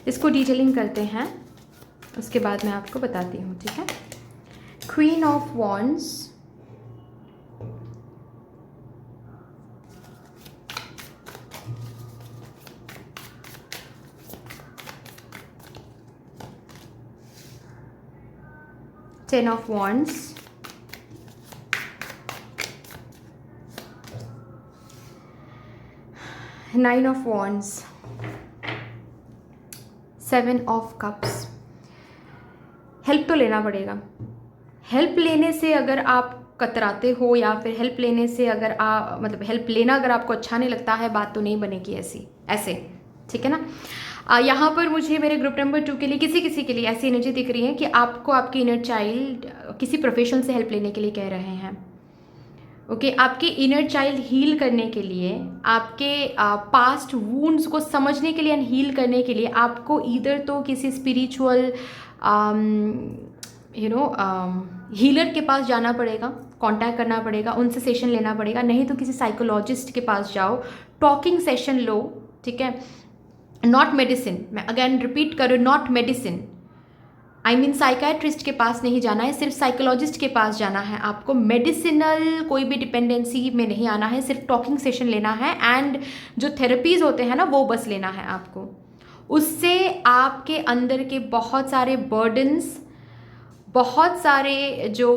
इसको डिटेलिंग करते हैं, उसके बाद मैं आपको बताती हूँ, ठीक है। Queen of wands, ten of wands, nine of wands, 7 of cups. Help तो लेना पड़ेगा। हेल्प लेने से अगर आप कतराते हो या फिर हेल्प लेने से अगर आप हेल्प लेना अगर आपको अच्छा नहीं लगता है, बात तो नहीं बनेगी ऐसे, ठीक है ना। यहाँ पर मुझे मेरे ग्रुप नंबर 2 के लिए किसी के लिए ऐसी एनर्जी दिख रही है कि आपको आपकी इनर चाइल्ड किसी प्रोफेशन से हेल्प लेने के लिए कह रहे हैं। ओके, आपके इनर चाइल्ड हील करने के लिए, आपके पास्ट वूंड्स को समझने के लिए एंड हील करने के लिए आपको इधर तो किसी स्पिरिचुअल हीलर के पास जाना पड़ेगा, कांटेक्ट करना पड़ेगा, उनसे सेशन लेना पड़ेगा, नहीं तो किसी साइकोलॉजिस्ट के पास जाओ, टॉकिंग सेशन लो, ठीक है। नॉट मेडिसिन, मैं अगेन रिपीट करूँ, not medicine. I mean psychiatrist के पास नहीं जाना है, सिर्फ साइकोलॉजिस्ट के पास जाना है आपको। मेडिसिनल कोई भी डिपेंडेंसी में नहीं आना है, सिर्फ टॉकिंग सेशन लेना है एंड जो थेरेपीज़ होते हैं ना वो बस लेना है आपको। उससे आपके अंदर के बहुत सारे बर्डन्स, बहुत सारे जो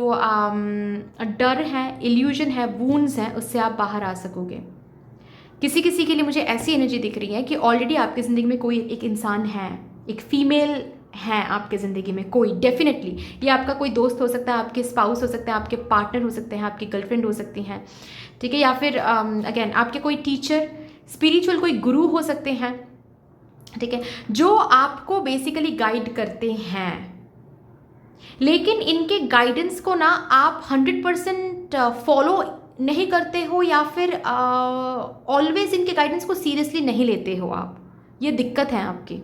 डर हैं, इल्यूजन है, वूंड्स हैं, उससे आप बाहर आ सकोगे। किसी के लिए मुझे ऐसी एनर्जी दिख रही है कि ऑलरेडी आपकी ज़िंदगी में कोई एक इंसान है, एक फीमेल है आपके ज़िंदगी में कोई, डेफिनेटली। ये आपका कोई दोस्त हो सकता है, आपके स्पाउस हो सकते हैं, आपके पार्टनर हो सकते हैं, आपकी गर्लफ्रेंड हो सकती हैं, ठीक है। या फिर अगेन आपके कोई टीचर, स्पिरिचुअल कोई गुरु हो सकते हैं, ठीक है, जो आपको बेसिकली गाइड करते हैं। लेकिन इनके गाइडेंस को ना आप 100% फॉलो नहीं करते हो या फिर ऑलवेज इनके गाइडेंस को सीरियसली नहीं लेते हो आप। ये दिक्कत है आपकी।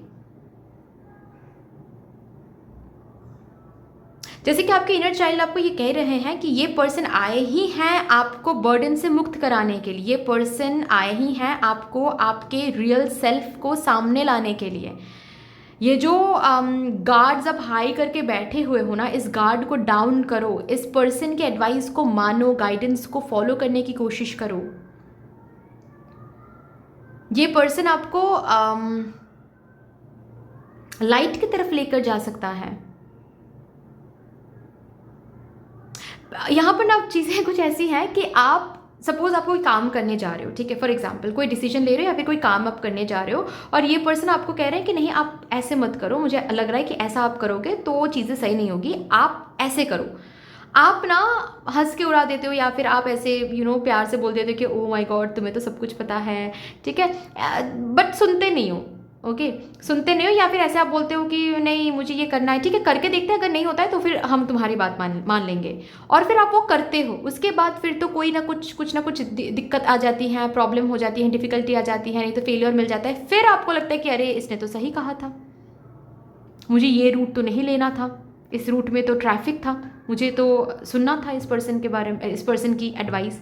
जैसे कि आपके इनर चाइल्ड आपको ये कह रहे हैं कि ये पर्सन आए ही हैं आपको बर्डन से मुक्त कराने के लिए, ये पर्सन आए ही हैं आपको आपके रियल सेल्फ को सामने लाने के लिए। ये जो गार्ड्स अब हाई करके बैठे हुए हो ना, इस गार्ड को डाउन करो, इस पर्सन के एडवाइस को मानो, गाइडेंस को फॉलो करने की कोशिश करो। ये पर्सन आपको लाइट की तरफ लेकर जा सकता है। यहाँ पर ना चीज़ें कुछ ऐसी हैं कि आप सपोज आप कोई काम करने जा रहे हो, ठीक है, फॉर एग्जाम्पल कोई डिसीजन ले रहे हो या फिर कोई काम आप करने जा रहे हो, और ये पर्सन आपको कह रहे हैं कि नहीं आप ऐसे मत करो, मुझे लग रहा है कि ऐसा आप करोगे तो चीज़ें सही नहीं होगी, आप ऐसे करो। आप ना हंस के उड़ा देते हो या फिर आप ऐसे प्यार से बोल देते हो कि ओ माय गॉड तुम्हें तो सब कुछ पता है, ठीक है, बट सुनते नहीं हो। ओके, सुनते नहीं हो, या फिर ऐसे आप बोलते हो कि नहीं मुझे ये करना है, ठीक है, करके देखते हैं, अगर नहीं होता है तो फिर हम तुम्हारी बात मान लेंगे, और फिर आप वो करते हो। उसके बाद फिर तो कोई ना कुछ दिक्कत आ जाती है, प्रॉब्लम हो जाती है, डिफिकल्टी आ जाती है, नहीं तो फेलियर मिल जाता है। फिर आपको लगता है कि अरे इसने तो सही कहा था, मुझे ये रूट तो नहीं लेना था, इस रूट में तो ट्रैफिक था, मुझे तो सुनना था इस पर्सन के बारे में, इस पर्सन की एडवाइस।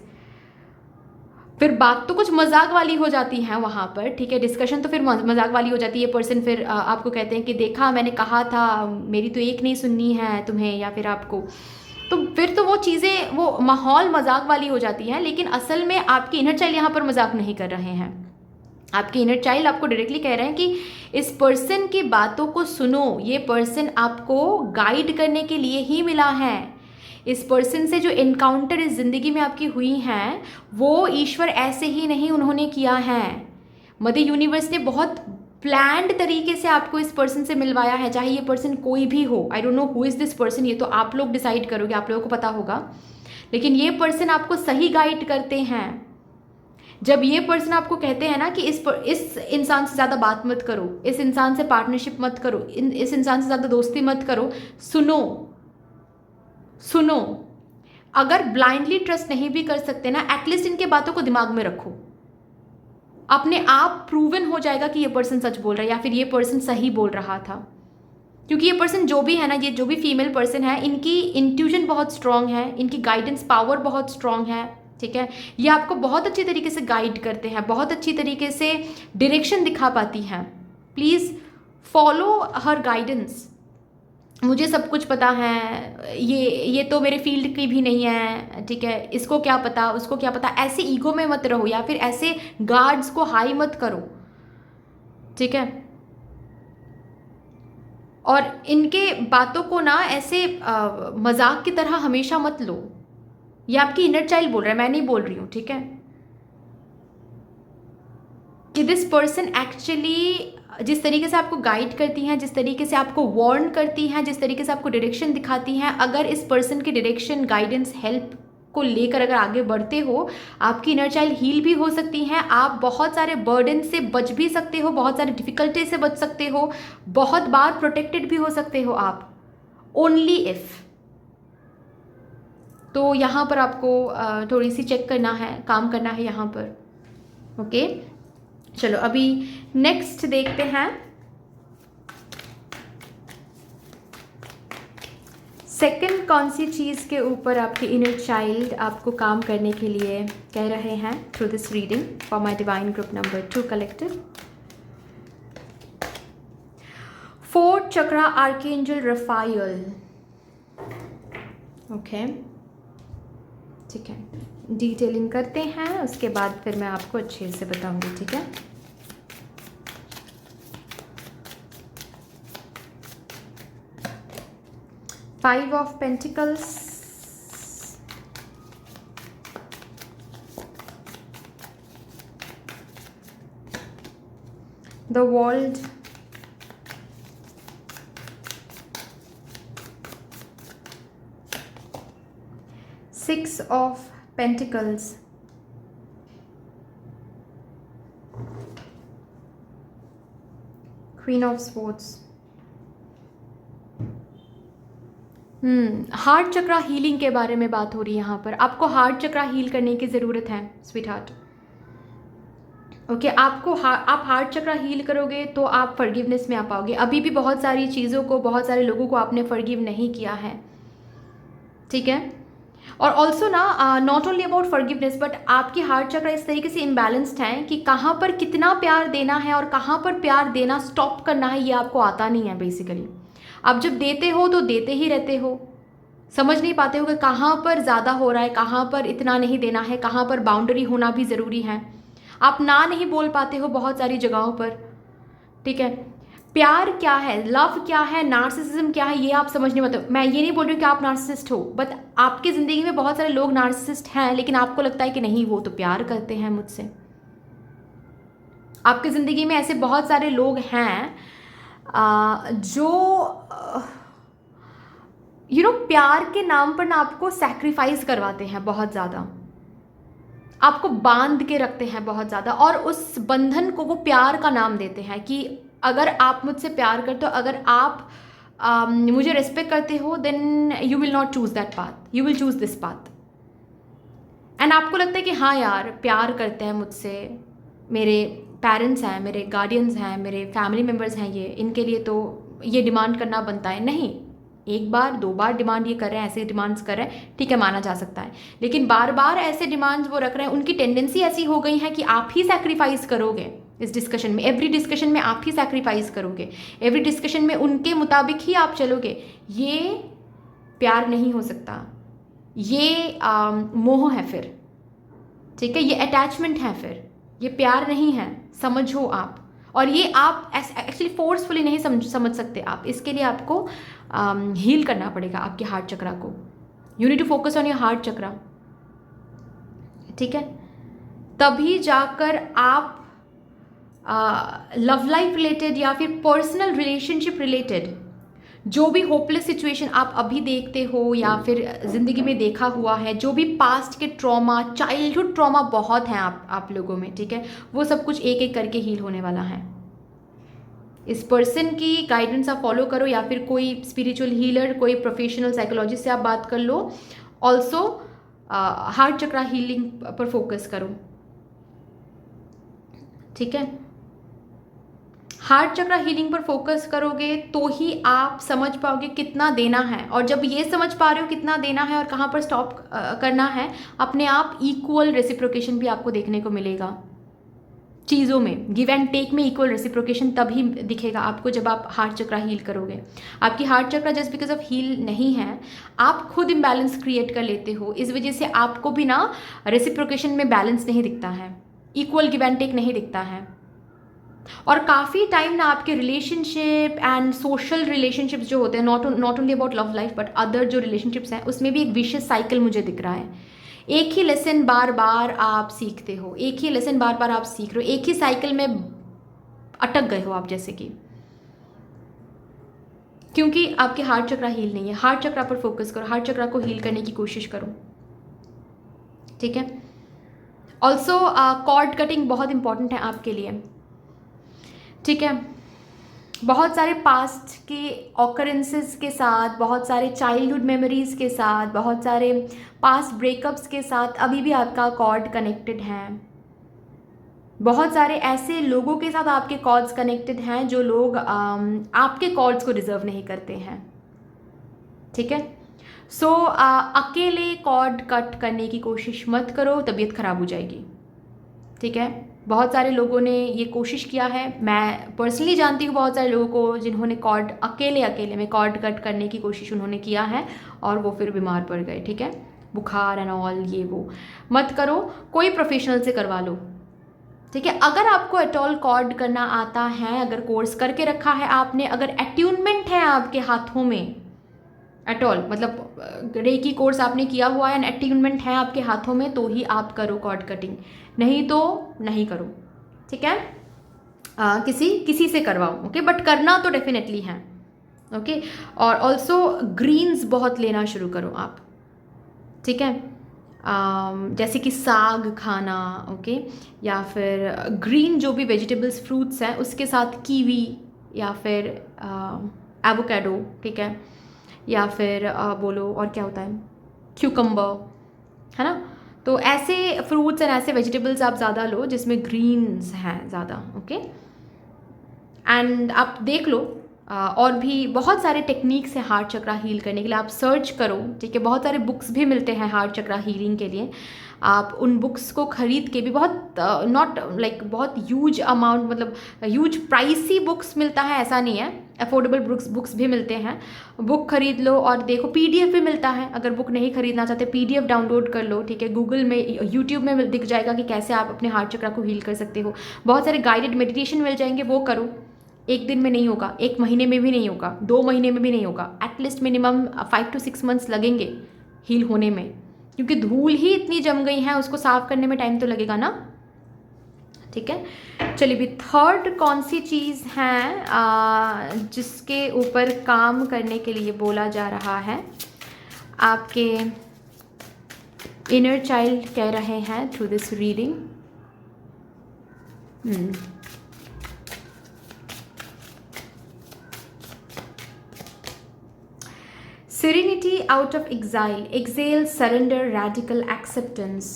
फिर बात तो कुछ मजाक वाली हो जाती है वहाँ पर, ठीक है, डिस्कशन तो फिर मजाक वाली हो जाती है। ये पर्सन फिर आपको कहते हैं कि देखा मैंने कहा था, मेरी तो एक नहीं सुननी है तुम्हें, या फिर आपको, तो फिर तो वो चीज़ें, वो माहौल मजाक वाली हो जाती है। लेकिन असल में आपकी इनर चाइल्ड यहाँ पर मजाक नहीं कर रहे हैं। आपकी इनर चाइल्ड आपको डायरेक्टली कह रहे हैं कि इस पर्सन की बातों को सुनो, ये पर्सन आपको गाइड करने के लिए ही मिला है। इस पर्सन से जो इनकाउंटर इस ज़िंदगी में आपकी हुई हैं, वो ईश्वर ऐसे ही नहीं उन्होंने किया है। मदर यूनिवर्स ने बहुत प्लान्ड तरीके से आपको इस पर्सन से मिलवाया है, चाहे ये पर्सन कोई भी हो। I don't know who is this person, ये तो आप लोग डिसाइड करोगे, आप लोगों को पता होगा। लेकिन ये पर्सन आपको सही गाइड करते हैं। जब ये पर्सन आपको कहते हैं ना कि इस इंसान से ज़्यादा बात मत करो, इस इंसान से पार्टनरशिप मत करो, इस इंसान से ज़्यादा दोस्ती मत करो, सुनो। अगर ब्लाइंडली ट्रस्ट नहीं भी कर सकते ना, एटलीस्ट इनके बातों को दिमाग में रखो। अपने आप प्रूवन हो जाएगा कि ये पर्सन सच बोल रहा है या फिर ये पर्सन सही बोल रहा था। क्योंकि ये पर्सन जो भी है ना, ये जो भी फीमेल पर्सन है, इनकी इंट्यूजन बहुत स्ट्रांग है, इनकी गाइडेंस पावर बहुत स्ट्रांग है, ठीक है। ये आपको बहुत अच्छी तरीके से गाइड करते हैं, बहुत अच्छी तरीके से डायरेक्शन दिखा पाती हैं। Please follow her guidance. मुझे सब कुछ पता है, ये तो मेरे फील्ड की भी नहीं है, ठीक है, इसको क्या पता, उसको क्या पता, ऐसे ईगो में मत रहो या फिर ऐसे गार्ड्स को हाई मत करो, ठीक है। और इनके बातों को ना ऐसे मजाक की तरह हमेशा मत लो। ये आपकी इनर चाइल्ड बोल रहा है, मैं नहीं बोल रही हूँ, ठीक है, कि दिस पर्सन एक्चुअली जिस तरीके से आपको गाइड करती हैं, जिस तरीके से आपको वार्न करती हैं, जिस तरीके से आपको डायरेक्शन दिखाती हैं, अगर इस पर्सन की डायरेक्शन, गाइडेंस, हेल्प को लेकर अगर आगे बढ़ते हो, आपकी इनर चाइल्ड हील भी हो सकती हैं। आप बहुत सारे बर्डन से बच भी सकते हो, बहुत सारे डिफिकल्टी से बच सकते हो, बहुत बार प्रोटेक्टेड भी हो सकते हो आप, ओनली इफ। तो यहाँ पर आपको थोड़ी सी चेक करना है, काम करना है यहाँ पर। ओके, चलो अभी नेक्स्ट देखते हैं। सेकंड कौन सी चीज़ के ऊपर आपके इनर चाइल्ड आपको काम करने के लिए कह रहे हैं through this reading for my divine group number 2 collective. 4 chakra archangel Raphael. Okay, ठीक है, डिटेलिंग करते हैं, उसके बाद फिर मैं आपको अच्छे से बताऊंगी, ठीक है। Five of Pentacles, the World, Six of Pentacles, Queen of Swords। Heart chakra healing के बारे में बात हो रही है यहाँ पर। आपको हार्ट चक्रा हील करने की ज़रूरत है स्वीट हार्ट। ओके, आप हार्ट चक्रा हील करोगे तो आप फॉरगिवनेस में आ पाओगे। अभी भी बहुत सारी चीज़ों को, बहुत सारे लोगों को आपने फॉरगिव नहीं किया है, ठीक है। और ऑल्सो ना not only about forgiveness, but आपकी हार्ट चक्र इस तरीके से इम्बैलेंस्ड है कि कहाँ पर कितना प्यार देना है और कहाँ पर प्यार देना स्टॉप करना है, ये आपको आता नहीं है बेसिकली। आप जब देते हो तो देते ही रहते हो, समझ नहीं पाते हो कि कहाँ पर ज़्यादा हो रहा है, कहाँ पर इतना नहीं देना है, कहाँ पर बाउंड्री होना भी ज़रूरी है। आप ना नहीं बोल पाते हो बहुत सारी जगहों पर, ठीक है। प्यार क्या है, लव क्या है, नार्सिसिज्म क्या है, ये आप समझ नहीं पाते। मैं ये नहीं बोल रही हूँ कि आप नार्सिसिस्ट हो, बट आपकी ज़िंदगी में बहुत सारे लोग नार्सिसिस्ट हैं, लेकिन आपको लगता है कि नहीं वो तो प्यार करते हैं मुझसे। आपकी ज़िंदगी में ऐसे बहुत सारे लोग हैं जो प्यार के नाम पर ना आपको सैक्रिफाइस करवाते हैं बहुत ज़्यादा, आपको बांध के रखते हैं बहुत ज़्यादा, और उस बंधन को वो प्यार का नाम देते हैं कि अगर आप मुझसे प्यार करते हो, अगर आप मुझे रिस्पेक्ट करते हो, then you will not choose that path, you will choose this path. And आपको लगता है कि हाँ यार प्यार करते हैं मुझसे, मेरे पेरेंट्स हैं, मेरे गार्डियंस हैं, मेरे फैमिली मेम्बर्स हैं, ये इनके लिए तो ये डिमांड करना बनता है। नहीं, एक बार दो बार डिमांड ये कर रहे हैं, ऐसे डिमांड्स कर रहे हैं, ठीक है, माना जा सकता है, लेकिन बार बार ऐसे डिमांड्स वो रख रहे हैं, उनकी टेंडेंसी ऐसी हो गई है कि आप ही सैक्रिफाइस करोगे इस डिस्कशन में, एवरी डिस्कशन में आप ही सैक्रिफाइस करोगे, एवरी डिस्कशन में उनके मुताबिक ही आप चलोगे। ये प्यार नहीं हो सकता, ये मोह है फिर, ठीक है, ये अटैचमेंट है फिर, ये प्यार नहीं है, समझो आप। और ये आप एक्चुअली फोर्सफुली नहीं समझ सकते आप, इसके लिए आपको हील करना पड़ेगा आपके हार्ट चक्रा को। You need to focus on your heart chakra, ठीक है, तभी जाकर आप लव लाइफ रिलेटेड या फिर पर्सनल रिलेशनशिप रिलेटेड जो भी होपलेस सिचुएशन आप अभी देखते हो या फिर ज़िंदगी में देखा हुआ है, जो भी पास्ट के ट्रॉमा, चाइल्डहुड ट्रॉमा बहुत हैं आप लोगों में, ठीक है, वो सब कुछ एक एक करके हील होने वाला है। इस पर्सन की गाइडेंस आप फॉलो करो, या फिर कोई स्पिरिचुअल हीलर, कोई प्रोफेशनल साइकोलॉजिस्ट से आप बात कर लो। ऑल्सो हार्ट चक्रा हीलिंग पर फोकस करो, ठीक है। हार्ट चक्रा हीलिंग पर फोकस करोगे तो ही आप समझ पाओगे कितना देना है, और जब ये समझ पा रहे हो कितना देना है और कहाँ पर स्टॉप करना है, अपने आप इक्वल रेसिप्रोकेशन भी आपको देखने को मिलेगा चीज़ों में। गिव एंड टेक में इक्वल रेसिप्रोकेशन तभी दिखेगा आपको जब आप हार्ट चक्रा हील करोगे। आपकी heart chakra just because of heal नहीं है, आप खुद इम्बैलेंस क्रिएट कर लेते हो, इस वजह से आपको भी ना रेसिप्रोकेशन में बैलेंस नहीं दिखता है, इक्वल गिव एंड टेक नहीं दिखता है। और काफ़ी टाइम ना आपके रिलेशनशिप एंड सोशल रिलेशनशिप्स जो होते हैं, not only about love life but other जो रिलेशनशिप्स हैं, उसमें भी एक विशियस साइकिल मुझे दिख रहा है। एक ही लेसन बार बार आप सीखते हो, एक ही लेसन बार बार आप सीख रहे हो, एक ही साइकिल में अटक गए हो आप, जैसे कि, क्योंकि आपके हार्ट चक्रा हील नहीं है। हार्ट चक्रा पर फोकस करो, हार्ट चक्रा को हील करने की कोशिश करो, ठीक है। ऑल्सो कॉर्ड कटिंग बहुत इंपॉर्टेंट है आपके लिए, ठीक है। बहुत सारे पास्ट के ऑकरेंसेस के साथ, बहुत सारे चाइल्डहुड मेमोरीज के साथ, बहुत सारे पास्ट ब्रेकअप्स के साथ अभी भी आपका कॉर्ड कनेक्टेड है। बहुत सारे ऐसे लोगों के साथ आपके कॉर्ड्स कनेक्टेड हैं जो लोग आपके कॉर्ड्स को डिजर्व नहीं करते हैं, ठीक है। सो अकेले कॉर्ड कट करने की कोशिश मत करो, तबीयत खराब हो जाएगी, ठीक है। बहुत सारे लोगों ने ये कोशिश किया है, मैं पर्सनली जानती हूँ बहुत सारे लोगों को जिन्होंने कॉर्ड अकेले में कॉर्ड कट करने की कोशिश उन्होंने किया है और वो फिर बीमार पड़ गए, ठीक है, बुखार एंड ऑल, ये वो मत करो, कोई प्रोफेशनल से करवा लो, ठीक है। अगर आपको एट ऑल कॉर्ड करना आता है, अगर कोर्स करके रखा है आपने, अगर अट्यूनमेंट है आपके हाथों में एट ऑल, मतलब रेकी कोर्स आपने किया हुआ है एंड अट्यूनमेंट है आपके हाथों में, तो ही आप करो कॉर्ड कटिंग, नहीं तो नहीं करो, ठीक है। किसी से करवाओ, ओके, बट करना तो डेफिनेटली है, ओके। और ऑल्सो ग्रीन्स बहुत लेना शुरू करो आप, ठीक है, जैसे कि साग खाना, ओके, या फिर ग्रीन जो भी वेजिटेबल्स फ्रूट्स हैं उसके साथ कीवी या फिर एवोकाडो, ठीक है, या फिर बोलो और क्या होता है, क्यूकम्बर, है ना। तो ऐसे फ्रूट्स एंड ऐसे वेजिटेबल्स आप ज़्यादा लो जिसमें ग्रीन्स हैं ज़्यादा, ओके। एंड आप देख लो और भी बहुत सारे टेक्निक्स हैं हार्ट चक्रा हील करने के लिए, आप सर्च करो, ठीक है। बहुत सारे बुक्स भी मिलते हैं हार्ट चक्रा हीलिंग के लिए, आप उन बुक्स को ख़रीद के भी, बहुत नॉट लाइक बहुत ह्यूज अमाउंट, मतलब ह्यूज प्राइसी बुक्स मिलता है ऐसा नहीं है, अफोर्डेबल बुक्स भी मिलते हैं, बुक खरीद लो और देखो। पीडीएफ भी मिलता है, अगर बुक नहीं खरीदना चाहते पीडीएफ डाउनलोड कर लो, ठीक है। गूगल में, यूट्यूब में दिख जाएगा कि कैसे आप अपने हार्ट चक्रा को हील कर सकते हो। बहुत सारे गाइडेड मेडिटेशन मिल जाएंगे, वो करो। एक दिन में नहीं होगा, एक महीने में भी नहीं होगा, 2 महीने में भी नहीं होगा, एटलीस्ट मिनिमम 5 to 6 months लगेंगे हील होने में, क्योंकि धूल ही इतनी जम गई है, उसको साफ करने में टाइम तो लगेगा ना, ठीक है। चलिए, भी थर्ड कौन सी चीज़ है जिसके ऊपर काम करने के लिए बोला जा रहा है? आपके इनर चाइल्ड कह रहे हैं through this reading. Serenity out of exile, exhale, surrender, radical acceptance.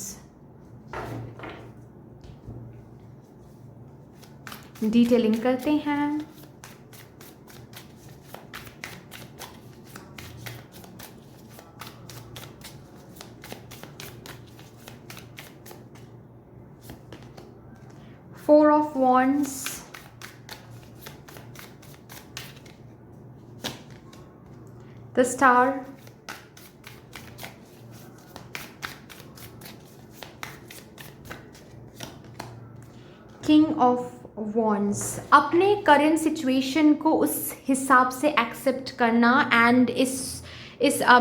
Detailing करते हैं। Four of Wands, the Star, King of Wands। अपने करंट सिचुएशन को उस हिसाब से एक्सेप्ट करना एंड इस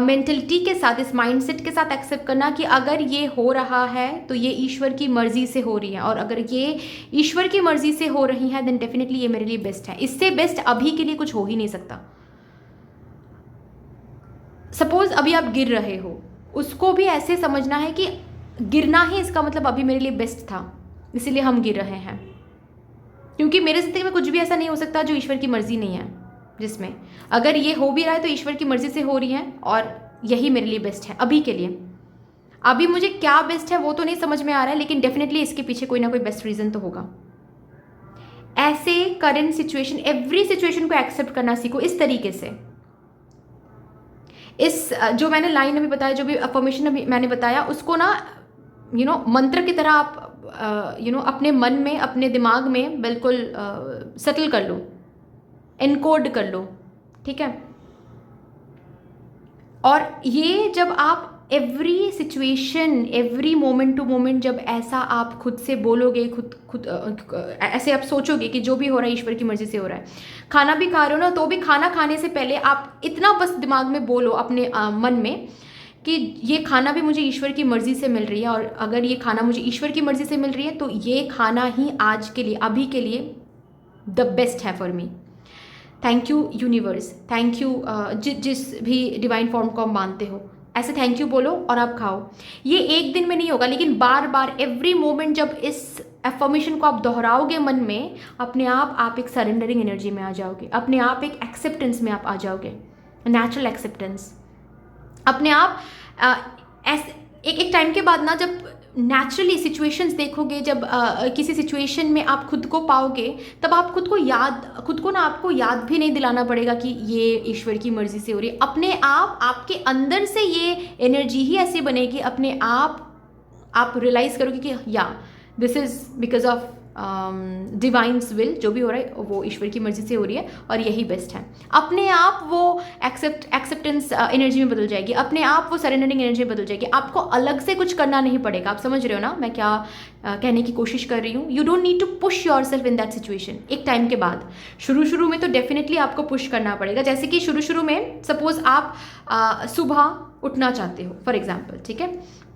मेंटलिटी के साथ, इस माइंडसेट के साथ एक्सेप्ट करना कि अगर ये हो रहा है तो ये ईश्वर की मर्जी से हो रही है, और अगर ये ईश्वर की मर्जी से हो रही है देन डेफिनेटली ये मेरे लिए बेस्ट है। इससे बेस्ट अभी के लिए कुछ हो ही नहीं सकता। सपोज अभी आप गिर रहे हो, उसको भी ऐसे समझना है कि गिरना ही इसका मतलब अभी मेरे लिए बेस्ट था, इसीलिए हम गिर रहे हैं, क्योंकि मेरे ज़िंदगी में कुछ भी ऐसा नहीं हो सकता जो ईश्वर की मर्जी नहीं है, जिसमें अगर ये हो भी रहा है तो ईश्वर की मर्जी से हो रही है और यही मेरे लिए बेस्ट है अभी के लिए। अभी मुझे क्या बेस्ट है वो तो नहीं समझ में आ रहा है, लेकिन डेफिनेटली इसके पीछे कोई ना कोई बेस्ट रीज़न तो होगा। ऐसे करंट सिचुएशन, एवरी सिचुएशन को एक्सेप्ट करना सीखो इस तरीके से। इस जो मैंने लाइन अभी बताया, जो भी अफर्मेशन अभी मैंने बताया, उसको ना मंत्र की तरह आप अपने मन में, अपने दिमाग में बिल्कुल सेटल कर लो, एनकोड कर लो, ठीक है। और ये जब आप every situation, every moment to moment जब ऐसा आप खुद से बोलोगे, खुद ऐसे आप सोचोगे कि जो भी हो रहा है ईश्वर की मर्जी से हो रहा है। खाना भी खा रहे हो ना, तो भी खाना खाने से पहले आप इतना बस दिमाग में बोलो अपने मन में कि ये खाना भी मुझे ईश्वर की मर्ज़ी से मिल रही है, और अगर ये खाना मुझे ईश्वर की मर्ज़ी से मिल रही है तो ये खाना ही आज के लिए, अभी के लिए द बेस्ट है for me. Thank you universe, thank you जिस भी डिवाइन फॉर्म को आप मानते हो, ऐसे थैंक यू बोलो और आप खाओ। ये एक दिन में नहीं होगा, लेकिन बार बार एवरी मोमेंट जब इस एफर्मेशन को आप दोहराओगे मन में, अपने आप एक सरेंडरिंग एनर्जी में आ जाओगे, अपने आप एक एक्सेप्टेंस में आप आ जाओगे, नेचुरल एक्सेप्टेंस। अपने आप एक टाइम के बाद ना, जब नेचुरली सिचुएशंस देखोगे, जब किसी सिचुएशन में आप खुद को पाओगे, तब आप खुद को ना आपको याद भी नहीं दिलाना पड़ेगा कि ये ईश्वर की मर्जी से हो रही है। अपने आप आपके अंदर से ये एनर्जी ही ऐसी बनेगी, अपने आप रियलाइज़ करोगे कि या this is because of divine's will, जो भी हो रहा है वो ईश्वर की मर्जी से हो रही है और यही बेस्ट है। अपने आप वो एक्सेप्टेंस एनर्जी में बदल जाएगी, अपने आप वो सरेंडरिंग एनर्जी में बदल जाएगी। आपको अलग से कुछ करना नहीं पड़ेगा। आप समझ रहे हो ना मैं क्या कहने की कोशिश कर रही हूँ? You don't need to push your self in that situation. एक टाइम के बाद, शुरू में तो डेफिनेटली आपको पुश करना पड़ेगा। जैसे कि शुरू में सपोज आप सुबह उठना चाहते हो फॉर एग्जाम्पल, ठीक है,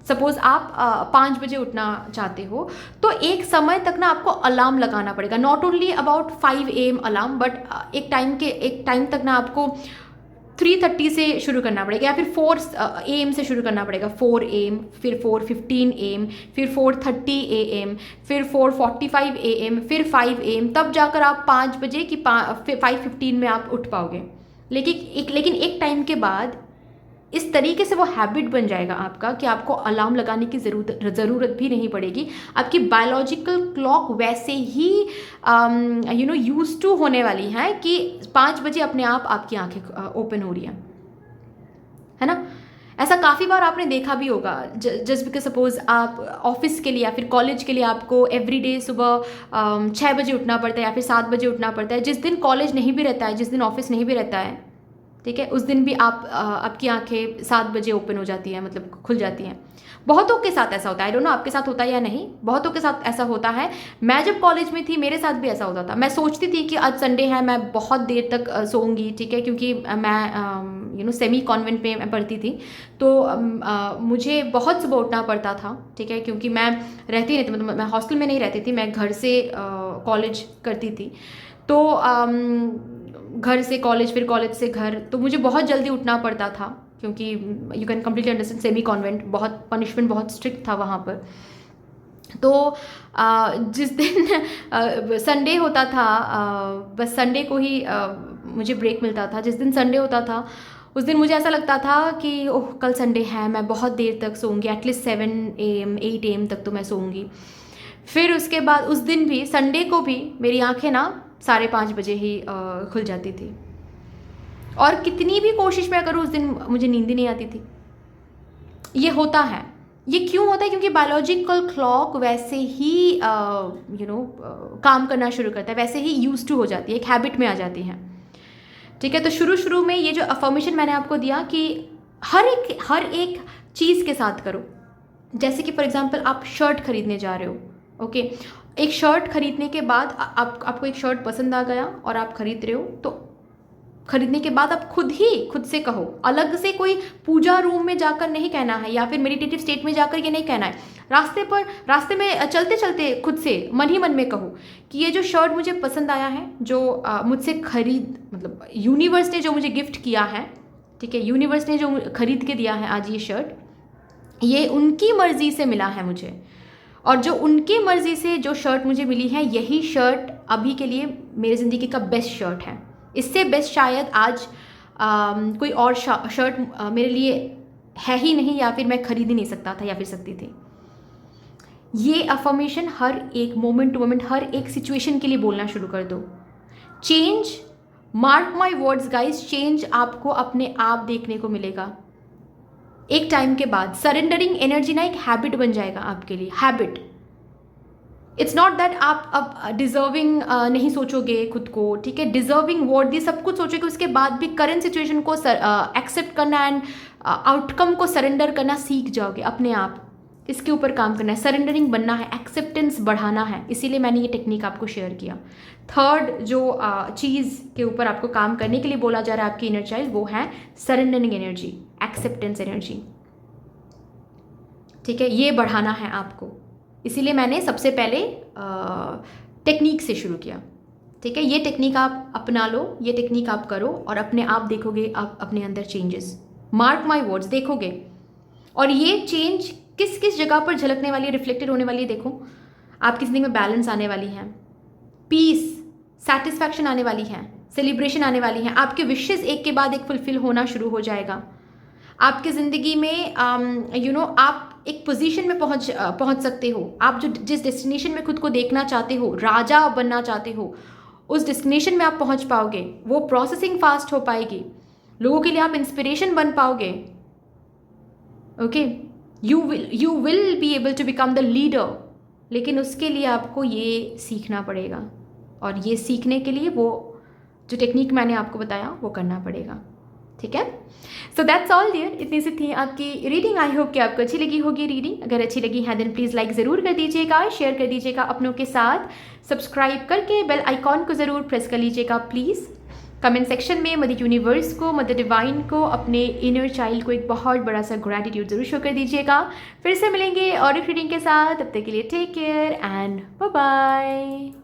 सपोज आप 5 बजे उठना चाहते हो, तो एक समय तक ना आपको अलार्म लगाना पड़ेगा। Not only about 5 AM alarm, but एक टाइम तक ना आपको 3:30 से शुरू करना पड़ेगा, या फिर 4 AM से शुरू करना पड़ेगा। 4 AM, फिर 4:15 AM, फिर 4:30 AM, फिर 4:45 AM, फिर 5 AM, तब जाकर आप 5 बजे की 5:15 में आप उठ पाओगे। लेकिन एक टाइम के बाद इस तरीके से वो हैबिट बन जाएगा आपका कि आपको अलार्म लगाने की ज़रूरत भी नहीं पड़ेगी। आपकी बायोलॉजिकल क्लॉक वैसे ही यूज टू होने वाली है कि 5 बजे अपने आप आपकी आंखें ओपन हो रही हैं, है ना। ऐसा काफ़ी बार आपने देखा भी होगा। जस्ट बिकॉज सपोज आप ऑफिस के लिए या फिर कॉलेज के लिए आपको एवरीडे सुबह 6 बजे उठना पड़ता है या फिर 7 बजे उठना पड़ता है। जिस दिन कॉलेज नहीं भी रहता है, जिस दिन ऑफिस नहीं भी रहता है, ठीक है, उस दिन भी आपकी आंखें 7 बजे ओपन हो जाती हैं, मतलब खुल जाती हैं। बहुतों के साथ ऐसा होता है, आई डोंट नो आपके साथ होता है या नहीं, बहुतों के साथ ऐसा होता है। मैं जब कॉलेज में थी मेरे साथ भी ऐसा होता था। मैं सोचती थी कि आज संडे है, मैं बहुत देर तक सोऊंगी, ठीक है, क्योंकि मैं सेमी कॉन्वेंट में मैं पढ़ती थी, तो मुझे बहुत सुबह उठना पड़ता था, ठीक है, क्योंकि मैं रहती नहीं थी, मतलब मैं हॉस्टल में नहीं रहती थी, मैं घर से कॉलेज करती थी। तो घर से कॉलेज, फिर कॉलेज से घर, तो मुझे बहुत जल्दी उठना पड़ता था, क्योंकि you can completely understand semi convent, बहुत पनिशमेंट बहुत स्ट्रिक्ट था वहाँ पर। तो जिस दिन संडे होता था, बस संडे को ही मुझे ब्रेक मिलता था। जिस दिन संडे होता था उस दिन मुझे ऐसा लगता था कि ओह कल संडे है, मैं बहुत देर तक सोऊंगी, एटलीस्ट 7 AM 8 AM तक तो मैं सोऊंगी। फिर उसके बाद उस दिन भी, संडे को भी, मेरी आंखें ना 5:30 बजे ही खुल जाती थी, और कितनी भी कोशिश मैं करूँ उस दिन मुझे नींद ही नहीं आती थी। ये होता है, ये क्यों होता है? क्योंकि बायोलॉजिकल क्लॉक वैसे ही काम करना शुरू करता है, वैसे ही यूज टू हो जाती है, एक हैबिट में आ जाती है, ठीक है। तो शुरू में ये जो अफर्मेशन मैंने आपको दिया कि हर एक चीज़ के साथ करो। जैसे कि फॉर एग्जांपल आप शर्ट खरीदने जा रहे हो, ओके, एक शर्ट खरीदने के बाद आपको एक शर्ट पसंद आ गया और आप खरीद रहे हो, तो खरीदने के बाद आप खुद से कहो, अलग से कोई पूजा रूम में जाकर नहीं कहना है या फिर मेडिटेटिव स्टेट में जाकर ये नहीं कहना है। रास्ते में चलते चलते खुद से मन ही मन में कहो कि ये जो शर्ट मुझे पसंद आया है, जो मुझसे मतलब यूनिवर्स ने जो मुझे गिफ्ट किया है, ठीक है, यूनिवर्स ने जो खरीद के दिया है आज ये शर्ट, ये उनकी मर्जी से मिला है मुझे, और जो उनकी मर्जी से जो शर्ट मुझे मिली है, यही शर्ट अभी के लिए मेरी ज़िंदगी का बेस्ट शर्ट है। इससे बेस्ट शायद आज कोई और शर्ट मेरे लिए है ही नहीं, या फिर मैं खरीद ही नहीं सकता था या फिर सकती थी। ये अफर्मेशन हर एक मोमेंट टू मोमेंट, हर एक सिचुएशन के लिए बोलना शुरू कर दो। Change, mark my words guys, change आपको अपने आप देखने को मिलेगा एक टाइम के बाद। सरेंडरिंग एनर्जी ना एक हैबिट बन जाएगा आपके लिए, हैबिट। इट्स नॉट दैट आप अब डिजर्विंग नहीं सोचोगे खुद को, ठीक है, डिजर्विंग वर्दी सब कुछ सोचोगे, उसके बाद भी करंट सिचुएशन को एक्सेप्ट करना एंड आउटकम को सरेंडर करना सीख जाओगे अपने आप। इसके ऊपर काम करना है, सरेंडरिंग बनना है, एक्सेप्टेंस बढ़ाना है, इसीलिए मैंने ये टेक्निक आपको शेयर किया। थर्ड जो चीज़ के ऊपर आपको काम करने के लिए बोला जा रहा है आपकी इनर चाइल्ड, वो है सरेंडरिंग एनर्जी, एक्सेप्टेंस एनर्जी, ठीक है, ये बढ़ाना है आपको। इसीलिए मैंने सबसे पहले टेक्निक से शुरू किया, ठीक है। ये टेक्निक आप अपना लो, ये टेक्निक आप करो और अपने आप देखोगे आप अपने अंदर चेंजेस, मार्क माई वर्ड्स, देखोगे। और ये चेंज किस किस जगह पर झलकने वाली है, रिफ्लेक्टेड होने वाली है। देखो, आपकी ज़िंदगी में बैलेंस आने वाली है, पीस, सेटिस्फैक्शन आने वाली है, सेलिब्रेशन आने वाली है, आपके विशेस एक के बाद एक फुलफिल होना शुरू हो जाएगा आपकी ज़िंदगी में। आप एक पोजीशन में पहुंच सकते हो। आप जिस डेस्टिनेशन में खुद को देखना चाहते हो, राजा बनना चाहते हो, उस डेस्टिनेशन में आप पहुंच पाओगे। वो प्रोसेसिंग फास्ट हो पाएगी, लोगों के लिए आप इंस्पिरेशन बन पाओगे, okay. You will be able to become the leader, लेकिन उसके लिए आपको ये सीखना पड़ेगा, और ये सीखने के लिए वो जो टेक्निक मैंने आपको बताया वो करना पड़ेगा, ठीक है। सो दैट्स ऑल डियर, इतनी सी थी आपकी रीडिंग। आई होप कि आपको अच्छी लगी होगी रीडिंग। अगर अच्छी लगी है देन प्लीज़ लाइक ज़रूर कर दीजिएगा, शेयर कर दीजिएगा अपनों के साथ, सब्सक्राइब करके बेल आइकॉन को ज़रूर प्रेस कर लीजिएगा प्लीज़। कमेंट सेक्शन में मदर यूनिवर्स को, मदर डिवाइन को, अपने इनर चाइल्ड को एक बहुत बड़ा सा ग्रैटिट्यूड ज़रूर शो कर दीजिएगा। फिर से मिलेंगे और एक रीडिंग के साथ, तब तक के लिए take care and bye bye.